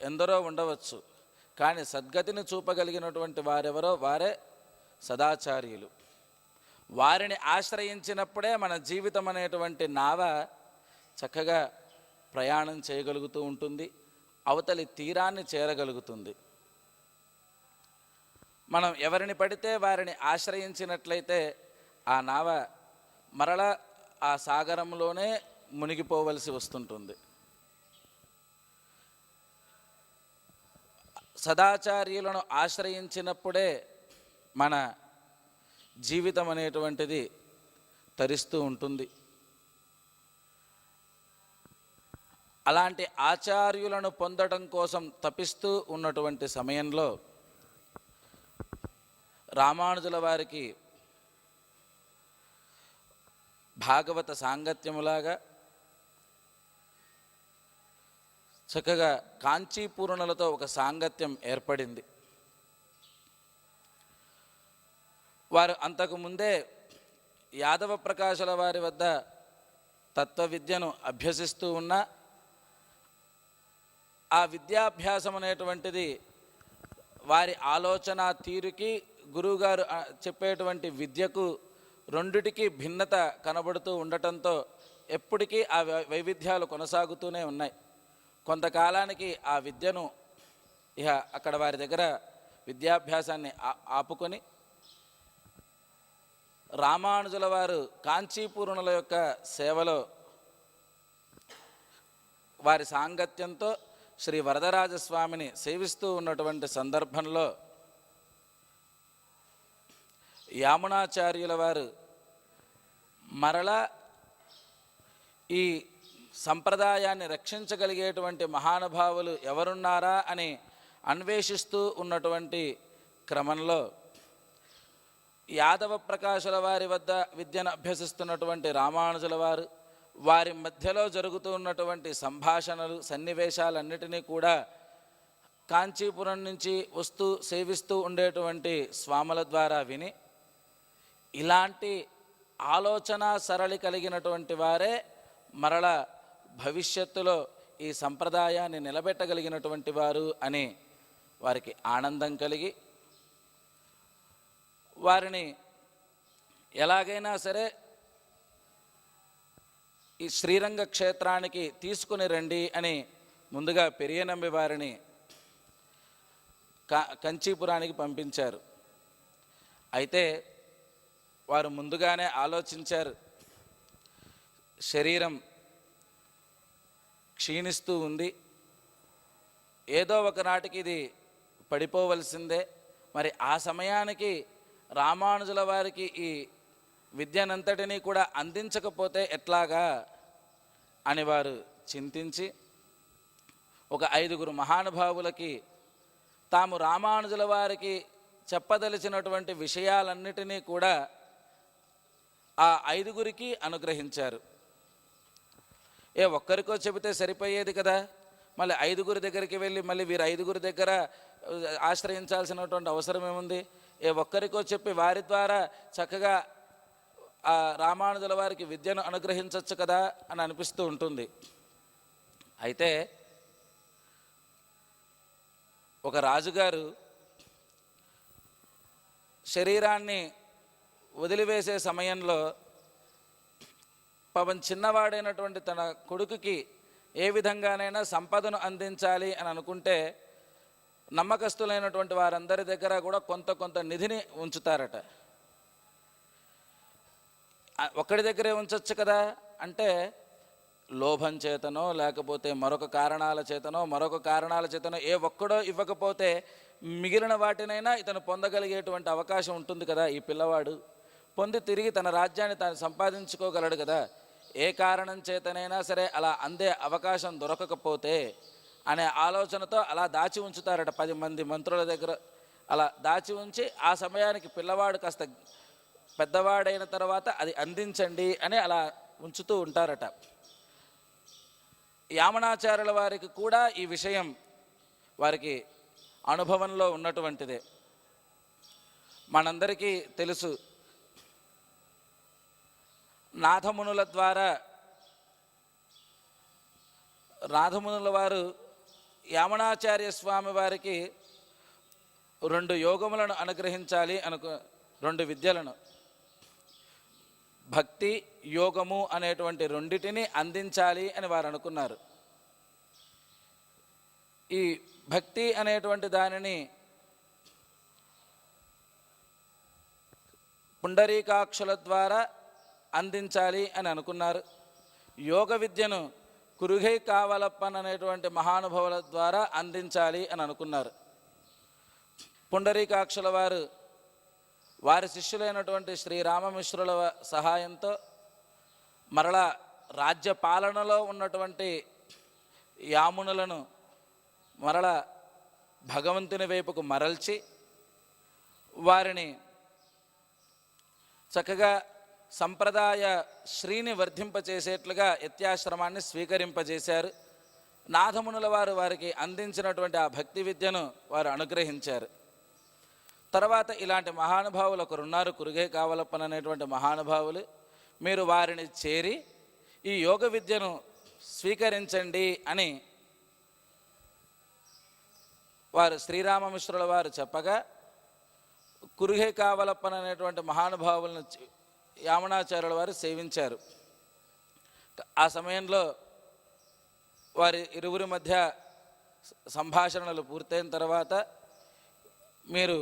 ఎందరో ఉండవచ్చు, కానీ సద్గతిని చూపగలిగినటువంటి వారెవరో వారే సదాచార్యులు. వారిని ఆశ్రయించినప్పుడే మన జీవితం అనేటువంటి నావ చక్కగా ప్రయాణం చేయగలుగుతూ ఉంటుంది, అవతలి తీరాన్ని చేరగలుగుతుంది. మనం ఎవరిని పడితే వారిని ఆశ్రయించినట్లయితే ఆ నావ మరలా ఆ సాగరంలోనే మునిగిపోవలసి వస్తుంటుంది. సదాచార్యులను ఆశ్రయించినప్పుడే మన జీవితం అనేటువంటిది తరిస్తూ ఉంటుంది. అలాంటి ఆచార్యులను పొందడం కోసం తపిస్తూ ఉన్నటువంటి సమయంలో రామానుజుల వారికి భాగవత సాంగత్యములాగా చక్కగా కాంచీపూర్ణులతో ఒక సాంగత్యం ఏర్పడింది. వారు అంతకుముందే యాదవ ప్రకాశుల వారి వద్ద తత్వ విద్యను అభ్యసిస్తూ ఉన్నా ఆ విద్యాభ్యాసం అనేటువంటిది వారి ఆలోచన తీరుకి గురువుగారు చెప్పేటువంటి విద్యకు రెండిటికి భిన్నత కనబడుతూ ఉండటంతో ఎప్పటికీ ఆ వైవిధ్యాలు కొనసాగుతూనే ఉన్నాయి. కొంతకాలానికి ఆ విద్యను ఇక అక్కడ వారి దగ్గర విద్యాభ్యాసాన్ని ఆపుకొని రామానుజుల వారు కాంచీపురునుల యొక్క సేవలో వారి సాంగత్యంతో శ్రీ వరదరాజస్వామిని సేవిస్తూ ఉన్నటువంటి సందర్భంలో యామునాచార్యుల వారు మరలా ఈ సంప్రదాయాన్ని రక్షించగలిగేటువంటి మహానుభావులు ఎవరున్నారా అని అన్వేషిస్తూ ఉన్నటువంటి క్రమంలో యాదవ ప్రకాశుల వారి వద్ద విద్యను అభ్యసిస్తున్నటువంటి రామానుజుల వారు వారి మధ్యలో జరుగుతూ ఉన్నటువంటి సంభాషణలు సన్నివేశాలన్నిటినీ కూడా కాంచీపురం నుంచి వస్తూ సేవిస్తూ ఉండేటువంటి స్వాముల ద్వారా విని ఇలాంటి ఆలోచన సరళి కలిగినటువంటి వారే మరల భవిష్యత్తులో ఈ సంప్రదాయాన్ని నిలబెట్టగలిగినటువంటి వారు అని వారికి ఆనందం కలిగి వారిని ఎలాగైనా సరే ఈ శ్రీరంగ క్షేత్రానికి తీసుకుని రండి అని ముందుగా పెరియనంబి వారిని కంచీపురానికి పంపించారు. అయితే వారు ముందుగానే ఆలోచించారు, శరీరం క్షీణిస్తూ ఉంది, ఏదో ఒకనాటికి ఇది పడిపోవలసిందే, మరి ఆ సమయానికి రామానుజుల వారికి ఈ విద్యనంతటినీ కూడా అందించకపోతే ఎట్లాగా అని వారు చింతించి ఒక 5 మహానుభావులకి తాము రామానుజుల వారికి చెప్పదలిచినటువంటి విషయాలన్నిటినీ కూడా ఆ 5 అనుగ్రహించారు. ఒక్కరికో చెబితే సరిపోయేది కదా, మళ్ళీ 5 దగ్గరికి వెళ్ళి మళ్ళీ వీరు 5 దగ్గర ఆశ్రయించాల్సినటువంటి అవసరం ఏముంది? ఒక్కరికో చెప్పి వారి ద్వారా చక్కగా ఆ రామానుజుల వారికి విద్యను అనుగ్రహించవచ్చు కదా అని అనిపిస్తూ ఉంటుంది. అయితే ఒక రాజుగారు శరీరాన్ని వదిలివేసే సమయంలో పాపం చిన్నవాడైనటువంటి తన కొడుకుకి ఏ విధంగానైనా సంపదను అందించాలి అని అనుకుంటే నమ్మకస్తులైనటువంటి వారందరి దగ్గర కూడా కొంత నిధిని ఉంచుతారట. ఒక్కడి దగ్గరే ఉంచవచ్చు కదా అంటే లోభం చేతనో లేకపోతే మరొక కారణాల చేతనో ఒక్కడో ఇవ్వకపోతే మిగిలిన వాటినైనా ఇతను పొందగలిగేటువంటి అవకాశం ఉంటుంది కదా. ఈ పిల్లవాడు పొంది తిరిగి తన రాజ్యాన్ని తాను సంపాదించుకోగలడు కదా. ఏ కారణం చేతనైనా సరే అలా అందే అవకాశం దొరకకపోతే అనే ఆలోచనతో అలా దాచి ఉంచుతారట. 10 మంది మంత్రుల దగ్గర అలా దాచి ఉంచి ఆ సమయానికి పిల్లవాడు కాస్త పెద్దవాడైన తర్వాత అది అందించండి అని అలా ఉంచుతూ ఉంటారట. యామనాచార్యుల వారికి కూడా ఈ విషయం వారికి అనుభవంలో ఉన్నటువంటిదే. మనందరికీ తెలుసు, నాథమునుల ద్వారా నాథమునుల వారు యామనాచార్య స్వామి వారికి 2 యోగములను అనుగ్రహించాలి 2 విద్యలను, భక్తి యోగము అనేటువంటి రెండిటిని అందించాలి అని వారు అనుకున్నారు. ఈ భక్తి అనేటువంటి దానిని పుండరీకాక్షుల ద్వారా అందించాలి అని అనుకున్నారు. యోగ విద్యను కురుగై కావలప్పన్ అనేటువంటి మహానుభావుల ద్వారా అందించాలి అని అనుకున్నారు. పుండరీకాక్షుల వారు వారి శిష్యులైనటువంటి శ్రీరామమిశ్రుల సహాయంతో మరలా రాజ్య పాలనలో ఉన్నటువంటి యామునులను మరల భగవంతుని వైపుకు మరల్చి వారిని చక్కగా సంప్రదాయ శ్రీని వర్ధింపచేసేట్లుగా యత్యాశ్రమాన్ని స్వీకరింపజేశారు. నాథమునుల వారు వారికి అందించినటువంటి ఆ భక్తి విద్యను వారు అనుగ్రహించారు. తర్వాత ఇలాంటి మహానుభావులు ఒకరున్నారు, కురుగే కావలప్పన్ అనేటువంటి మహానుభావులు. మీరు వారిని చేరి ఈ యోగ విద్యను స్వీకరించండి అని వారు శ్రీరామమిశ్రుల వారు చెప్పగా, కురుగే కావలప్పన్ అనేటువంటి మహానుభావులను యామునాచార్యుల వారు సేవించారు. ఆ సమయంలో వారి ఇరువురి మధ్య సంభాషణలు పూర్తయిన తర్వాత, మీరు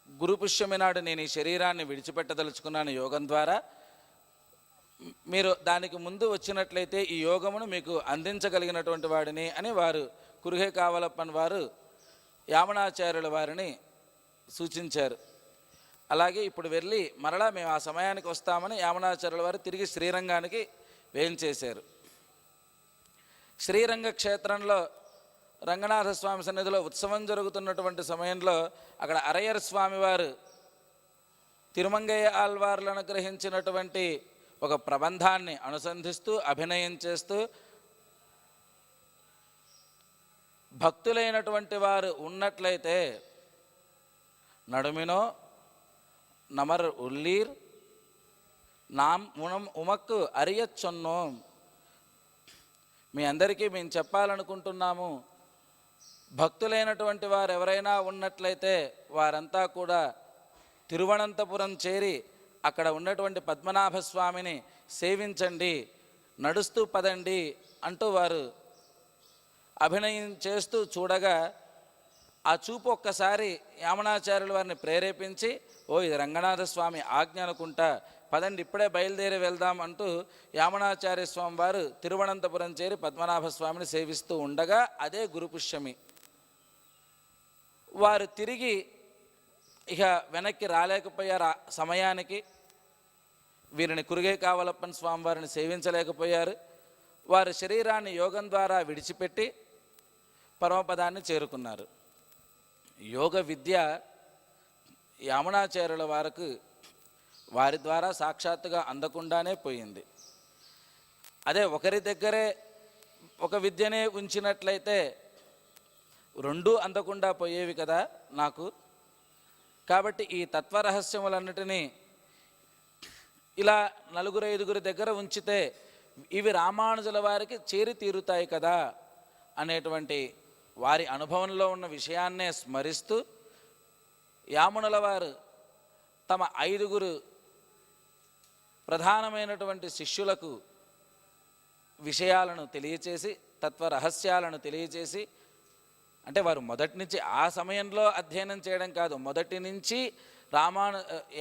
గురుపుష్యమి నాడు నేను ఈ శరీరాన్ని విడిచిపెట్టదలుచుకున్నాను యోగం ద్వారా, మీరు దానికి ముందు వచ్చినట్లయితే ఈ యోగమును మీకు అందించగలిగినటువంటి వాడిని అని వారు కురుగే కావలప్పన్ వారు యామునాచార్యుల వారిని సూచించారు. అలాగే ఇప్పుడు వెళ్ళి మరలా మేము ఆ సమయానికి వస్తామని యామునాచార్యుల వారు తిరిగి శ్రీరంగానికి వేయించేశారు. శ్రీరంగ క్షేత్రంలో రంగనాథ స్వామి సన్నిధిలో ఉత్సవం జరుగుతున్నటువంటి సమయంలో అక్కడ అరయ్యర్ స్వామివారు తిరుమంగయ్య ఆళ్వార్లను అనుగ్రహించినటువంటి ఒక ప్రబంధాన్ని అనుసంధిస్తూ అభినయం చేస్తూ, భక్తులైనటువంటి వారు ఉన్నట్లయితే నడుమినో నమర్ ఉల్లీర్ నాం ఉమక్కు అరియచ్చొన్నోం. మీ అందరికీ మేము చెప్పాలనుకుంటున్నాము, భక్తులైనటువంటి వారు ఎవరైనా ఉన్నట్లయితే వారంతా కూడా తిరువనంతపురం చేరి అక్కడ ఉన్నటువంటి పద్మనాభ స్వామిని సేవించండి, నడుస్తూ పదండి అంటూ వారు అభినయం చేస్తూ చూడగా, ఆ చూపు ఒక్కసారి యామునాచార్యుల వారిని ప్రేరేపించి, ఓ ఇది రంగనాథ స్వామి ఆజ్ఞ అనుకుంటా, పదండి ఇప్పుడే బయలుదేరి వెళ్దాం అంటూ యామునాచార్య స్వామి వారు తిరువనంతపురం చేరి పద్మనాభ స్వామిని సేవిస్తూ ఉండగా అదే గురుపుష్యమి. వారు తిరిగి ఇక వెనక్కి రాలేకపోయారు. ఆ సమయానికి వీరిని కురుగే కావలప్పన్ స్వామి వారిని సేవించలేకపోయారు. వారి శరీరాన్ని యోగం ద్వారా విడిచిపెట్టి పరమపదాన్ని చేరుకున్నారు. యోగ విద్య యామునాచార్యుల వారికి వారి ద్వారా సాక్షాత్తుగా అందకుండానే పోయింది. అదే ఒకరి దగ్గరే ఒక విద్యనే ఉంచినట్లయితే రెండూ అందకుండా పోయేవి కదా నాకు. కాబట్టి ఈ తత్వరహస్యములన్నిటినీ ఇలా నలుగురు ఐదుగురి దగ్గర ఉంచితే ఇవి రామానుజుల వారికి చేరి తీరుతాయి కదా అనేటువంటి వారి అనుభవంలో ఉన్న విషయాన్నే స్మరిస్తూ యామునుల వారు తమ 5గురు ప్రధానమైనటువంటి శిష్యులకు విషయాలను తెలియచేసి, తత్వరహస్యాలను తెలియచేసి, అంటే వారు మొదటి నుంచి ఆ సమయంలో అధ్యయనం చేయడం కాదు, మొదటి నుంచి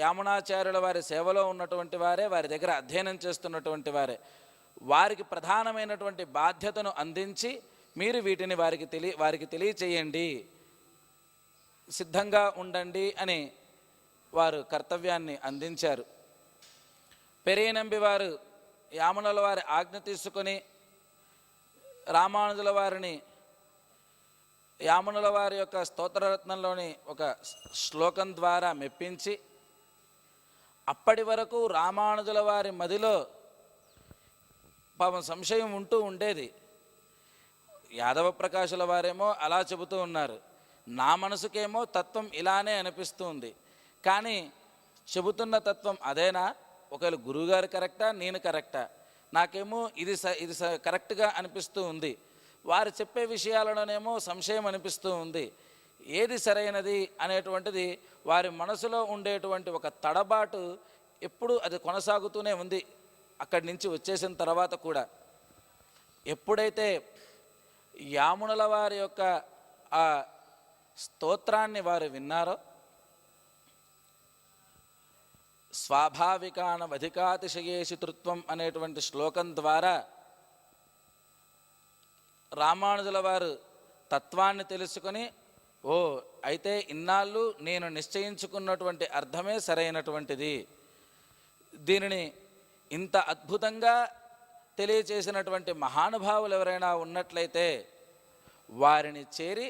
యామునాచార్యుల వారి సేవలో ఉన్నటువంటి వారే, వారి దగ్గర అధ్యయనం చేస్తున్నటువంటి వారే, వారికి ప్రధానమైనటువంటి బాధ్యతను అందించి మీరు వీటిని వారికి తెలియచేయండి, సిద్ధంగా ఉండండి అని వారు కర్తవ్యాన్ని అందించారు. పెరియనంబి వారు యామునుల వారి ఆజ్ఞ తీసుకొని రామానుజుల వారిని యామునుల వారి యొక్క స్తోత్రరత్నంలోని ఒక శ్లోకం ద్వారా మెప్పించి, అప్పటి వరకు రామానుజుల వారి మదిలో పాపం సంశయం ఉంటూ ఉండేది. యాదవ ప్రకాశుల వారేమో అలా చెబుతూ ఉన్నారు, నా మనసుకేమో తత్వం ఇలానే అనిపిస్తుంది, కానీ చెబుతున్న తత్వం అదేనా, ఒకవేళ గురువుగారు కరెక్టా నేను కరెక్టా, నాకేమో ఇది కరెక్ట్గా అనిపిస్తూ ఉంది, వారు చెప్పే విషయాలలోనేమో సంశయం అనిపిస్తూ ఉంది, ఏది సరైనది అనేటువంటిది వారి మనసులో ఉండేటువంటి ఒక తడబాటు ఎప్పుడు అది కొనసాగుతూనే ఉంది. అక్కడి నుంచి వచ్చేసిన తర్వాత కూడా ఎప్పుడైతే యామునుల వారి యొక్క ఆ స్తోత్రాన్ని వారు విన్నారో, స్వాభావికానవధికాతిశయేషు తృత్వం అనేటువంటి శ్లోకం ద్వారా రామానుజుల వారు తత్వాన్ని తెలుసుకొని, ఓ అయితే ఇన్నాళ్ళు నేను నిశ్చయించుకున్నటువంటి అర్థమే సరైనటువంటిది, దీనిని ఇంత అద్భుతంగా తెలియచేసినటువంటి మహానుభావులు ఎవరైనా ఉన్నట్లయితే వారిని చేరి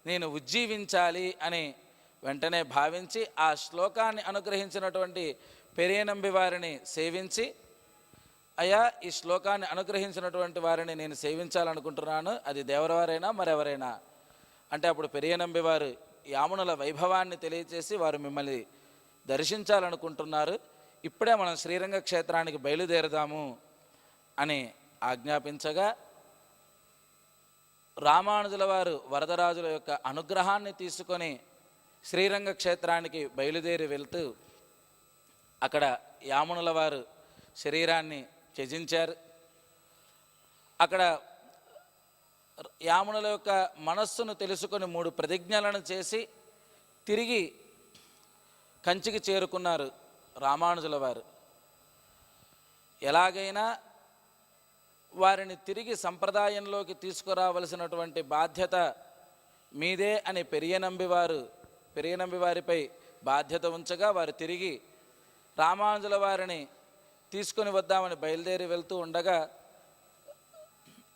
నేను ఉజ్జీవించాలి అని వెంటనే భావించి ఆ శ్లోకాన్ని అనుగ్రహించినటువంటి పెరియనంబి వారిని సేవించి, అయ్యా ఈ శ్లోకాన్ని అనుగ్రహించినటువంటి వారిని నేను సేవించాలనుకుంటున్నాను, అది దేవరవారైనా మరెవరైనా అంటే అప్పుడు పెరియనంబి వారు యామునుల వైభవాన్ని తెలియచేసి వారు మిమ్మల్ని దర్శించాలనుకుంటున్నారు. ఇప్పుడే మనం శ్రీరంగ క్షేత్రానికి బయలుదేరదాము అని ఆజ్ఞాపించగా రామానుజుల వారు వరదరాజుల యొక్క అనుగ్రహాన్ని తీసుకొని శ్రీరంగ క్షేత్రానికి బయలుదేరి వెళ్తూ అక్కడ యామునుల వారు శరీరాన్ని త్యజించారు. అక్కడ యామునుల యొక్క మనస్సును తెలుసుకొని 3 ప్రతిజ్ఞలను చేసి తిరిగి కంచికి చేరుకున్నారు రామానుజుల వారు. ఎలాగైనా వారిని తిరిగి సంప్రదాయంలోకి తీసుకురావలసినటువంటి బాధ్యత మీదే అని పెరియనంబి వారిపై బాధ్యత ఉంచగా వారు తిరిగి రామానుజుల వారిని తీసుకొని వద్దామని బయలుదేరి వెళ్తూ ఉండగా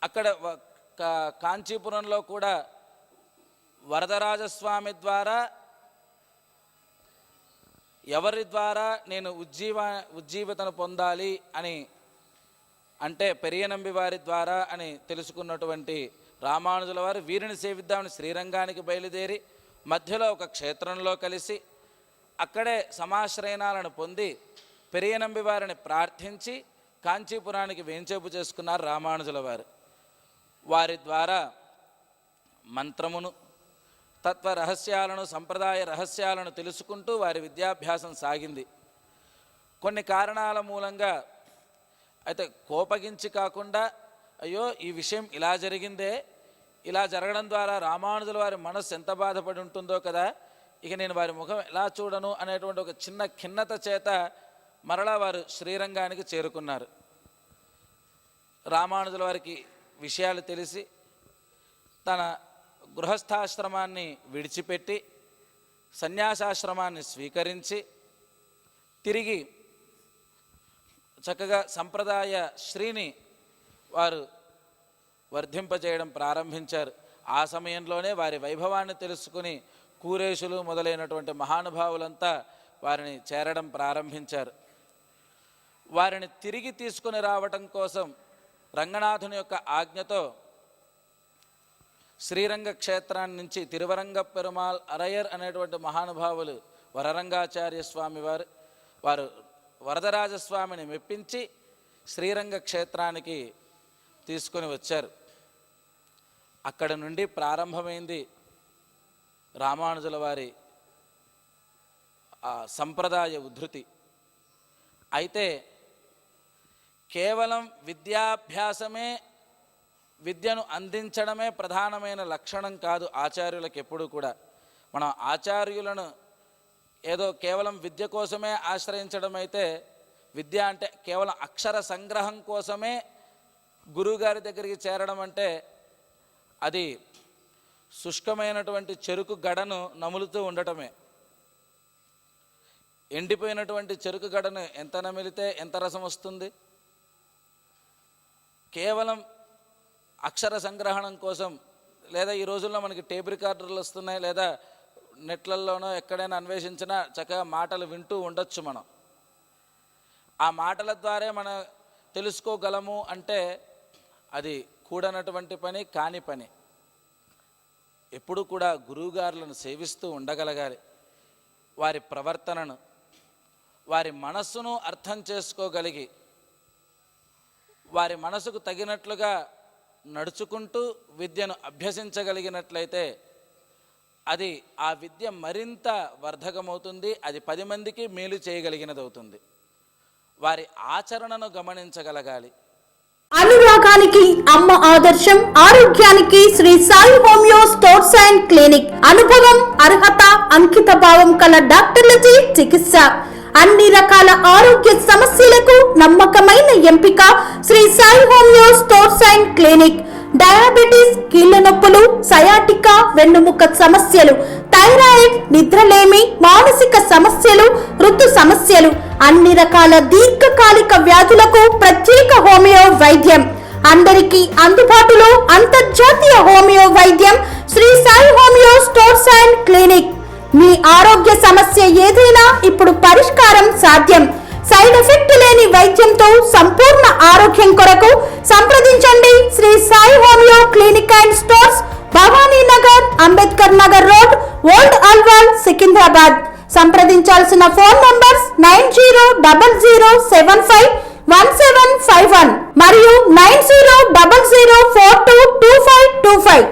అక్కడ కాంచీపురంలో కూడా వరదరాజస్వామి ద్వారా ఎవరి ద్వారా నేను ఉజ్జీవితను పొందాలి అని అంటే పెరియనంబి వారి ద్వారా అని తెలుసుకున్నటువంటి రామానుజుల వారు వీరిని సేవిద్దామని శ్రీరంగానికి బయలుదేరి మధ్యలో ఒక క్షేత్రంలో కలిసి అక్కడే సమాశ్రయణాలను పొంది పెరియనంబి వారిని ప్రార్థించి కాంచీపురానికి వేంచేపు చేసుకున్నారు రామానుజుల వారు. వారి ద్వారా మంత్రమును, తత్వ రహస్యాలను, సంప్రదాయ రహస్యాలను తెలుసుకుంటూ వారి విద్యాభ్యాసం సాగింది. కొన్ని కారణాల మూలంగా అయితే కోపగించి కాకుండా అయ్యో ఈ విషయం ఇలా జరిగిందే, ఇలా జరగడం ద్వారా రామానుజుల వారి మనస్సు ఎంత బాధపడి ఉంటుందో కదా, ఇక నేను వారి ముఖం ఎలా చూడను అనేటువంటి ఒక చిన్న ఖిన్నత చేత మరలా వారు శ్రీరంగానికి చేరుకున్నారు. రామానుజుల వారికి విషయాలు తెలిసి తన గృహస్థాశ్రమాన్ని విడిచిపెట్టి సన్యాసాశ్రమాన్ని స్వీకరించి తిరిగి చక్కగా సంప్రదాయ శ్రీని వారు వర్ధింపజేయడం ప్రారంభించారు. ఆ సమయంలోనే వారి వైభవాన్ని తెలుసుకుని కూరేషులు మొదలైనటువంటి మహానుభావులంతా వారిని చేరడం ప్రారంభించారు. వారిని తిరిగి తీసుకుని రావటం కోసం రంగనాథుని యొక్క ఆజ్ఞతో శ్రీరంగ క్షేత్రాన్ని నుంచి తిరువరంగ పెరుమాళ్ అరయర్ అనేటువంటి మహానుభావులు వరరంగాచార్య స్వామి వారు వరదరాజస్వామిని మెప్పించి శ్రీరంగ క్షేత్రానికి తీసుకొని వచ్చారు. అక్కడ నుండి ప్రారంభమైంది రామానుజుల వారి సంప్రదాయ ఉద్ధృతి. అయితే కేవలం విద్యాభ్యాసమే, విద్యను అందించడమే ప్రధానమైన లక్షణం కాదు ఆచార్యులకు ఎప్పుడూ కూడా. మనం ఆచార్యులను ఏదో కేవలం విద్య కోసమే ఆశ్రయించడం అయితే, విద్య అంటే కేవలం అక్షర సంగ్రహం కోసమే గురువుగారి దగ్గరికి చేరడం అంటే అది శుష్కమైనటువంటి చెరుకు గడను నములుతూ ఉండటమే. ఎండిపోయినటువంటి చెరుకు గడను ఎంత నమిలితే ఎంత రసం వస్తుంది? కేవలం అక్షర సంగ్రహణం కోసం, లేదా ఈ రోజుల్లో మనకి టేప్ రికార్డర్లు వస్తున్నాయి, లేదా నెట్లలోనో ఎక్కడైనా అన్వేషించినా చక్కగా మాటలు వింటూ ఉండొచ్చు. మనం ఆ మాటల ద్వారా మనం తెలుసుకోగలము అంటే అది కూడనటువంటి పని, కాని పని. ఎప్పుడు కూడా గురువుగారులను సేవిస్తూ ఉండగలగాలి. వారి ప్రవర్తనను, వారి మనస్సును అర్థం చేసుకోగలిగి వారి మనసుకు తగినట్లుగా నడుచుకుంటూ విద్యను అభ్యసించగలిగినట్లయితే అది ఆ విద్య మరింత వర్ధకమవుతుంది. అది 10 మందికి మేలు చేయగలిగినది అవుతుంది. వారి ఆచరణను గమనించగలగాలి.
అనురాగానికి అమ్మ ఆదర్శం, ఆరోగ్యానికి Sri Sai homeo stores and clinic. అనుభవం, అర్హత, అంకిత భావం కల డాక్టర్లచే చికిత్స. అన్ని రకాల ఆరోగ్య సమస్యలకు నమ్మకమైన ఎంపిక Sri Sai homeo stores and clinic. Diabetes, కీళ్ల నొప్పులు, సయాటికా, వెన్నుముక్క సమస్యలు, థైరాయిడ్, నిద్రలేమి, మానసిక సమస్యలు, ఋతు సమస్యలు, అన్ని రకాల దీర్ఘకాలిక వ్యాధులకు ప్రత్యేక హోమియో వైద్యం. అందరికీ అందుబాటులో అంతర్జాతీయ హోమియో వైద్యం Shri Sai homeo stores and clinic. మీ ఆరోగ్య సమస్య ఏదైనా ఇప్పుడు పరిష్కారం సాధ్యం. సైడ్ ఎఫెక్ట్ లేని వైద్యంతో సంపూర్ణ ఆరోగ్యం కొరకు సంప్రదించండి Shri Sai homeo clinic and stores, Bhavani Nagar, Ambedkar Nagar road, old Secunderabad. సంప్రదించాల్సిన ఫోన్ నంబర్స్ 9000751751 మరియు 9000422525.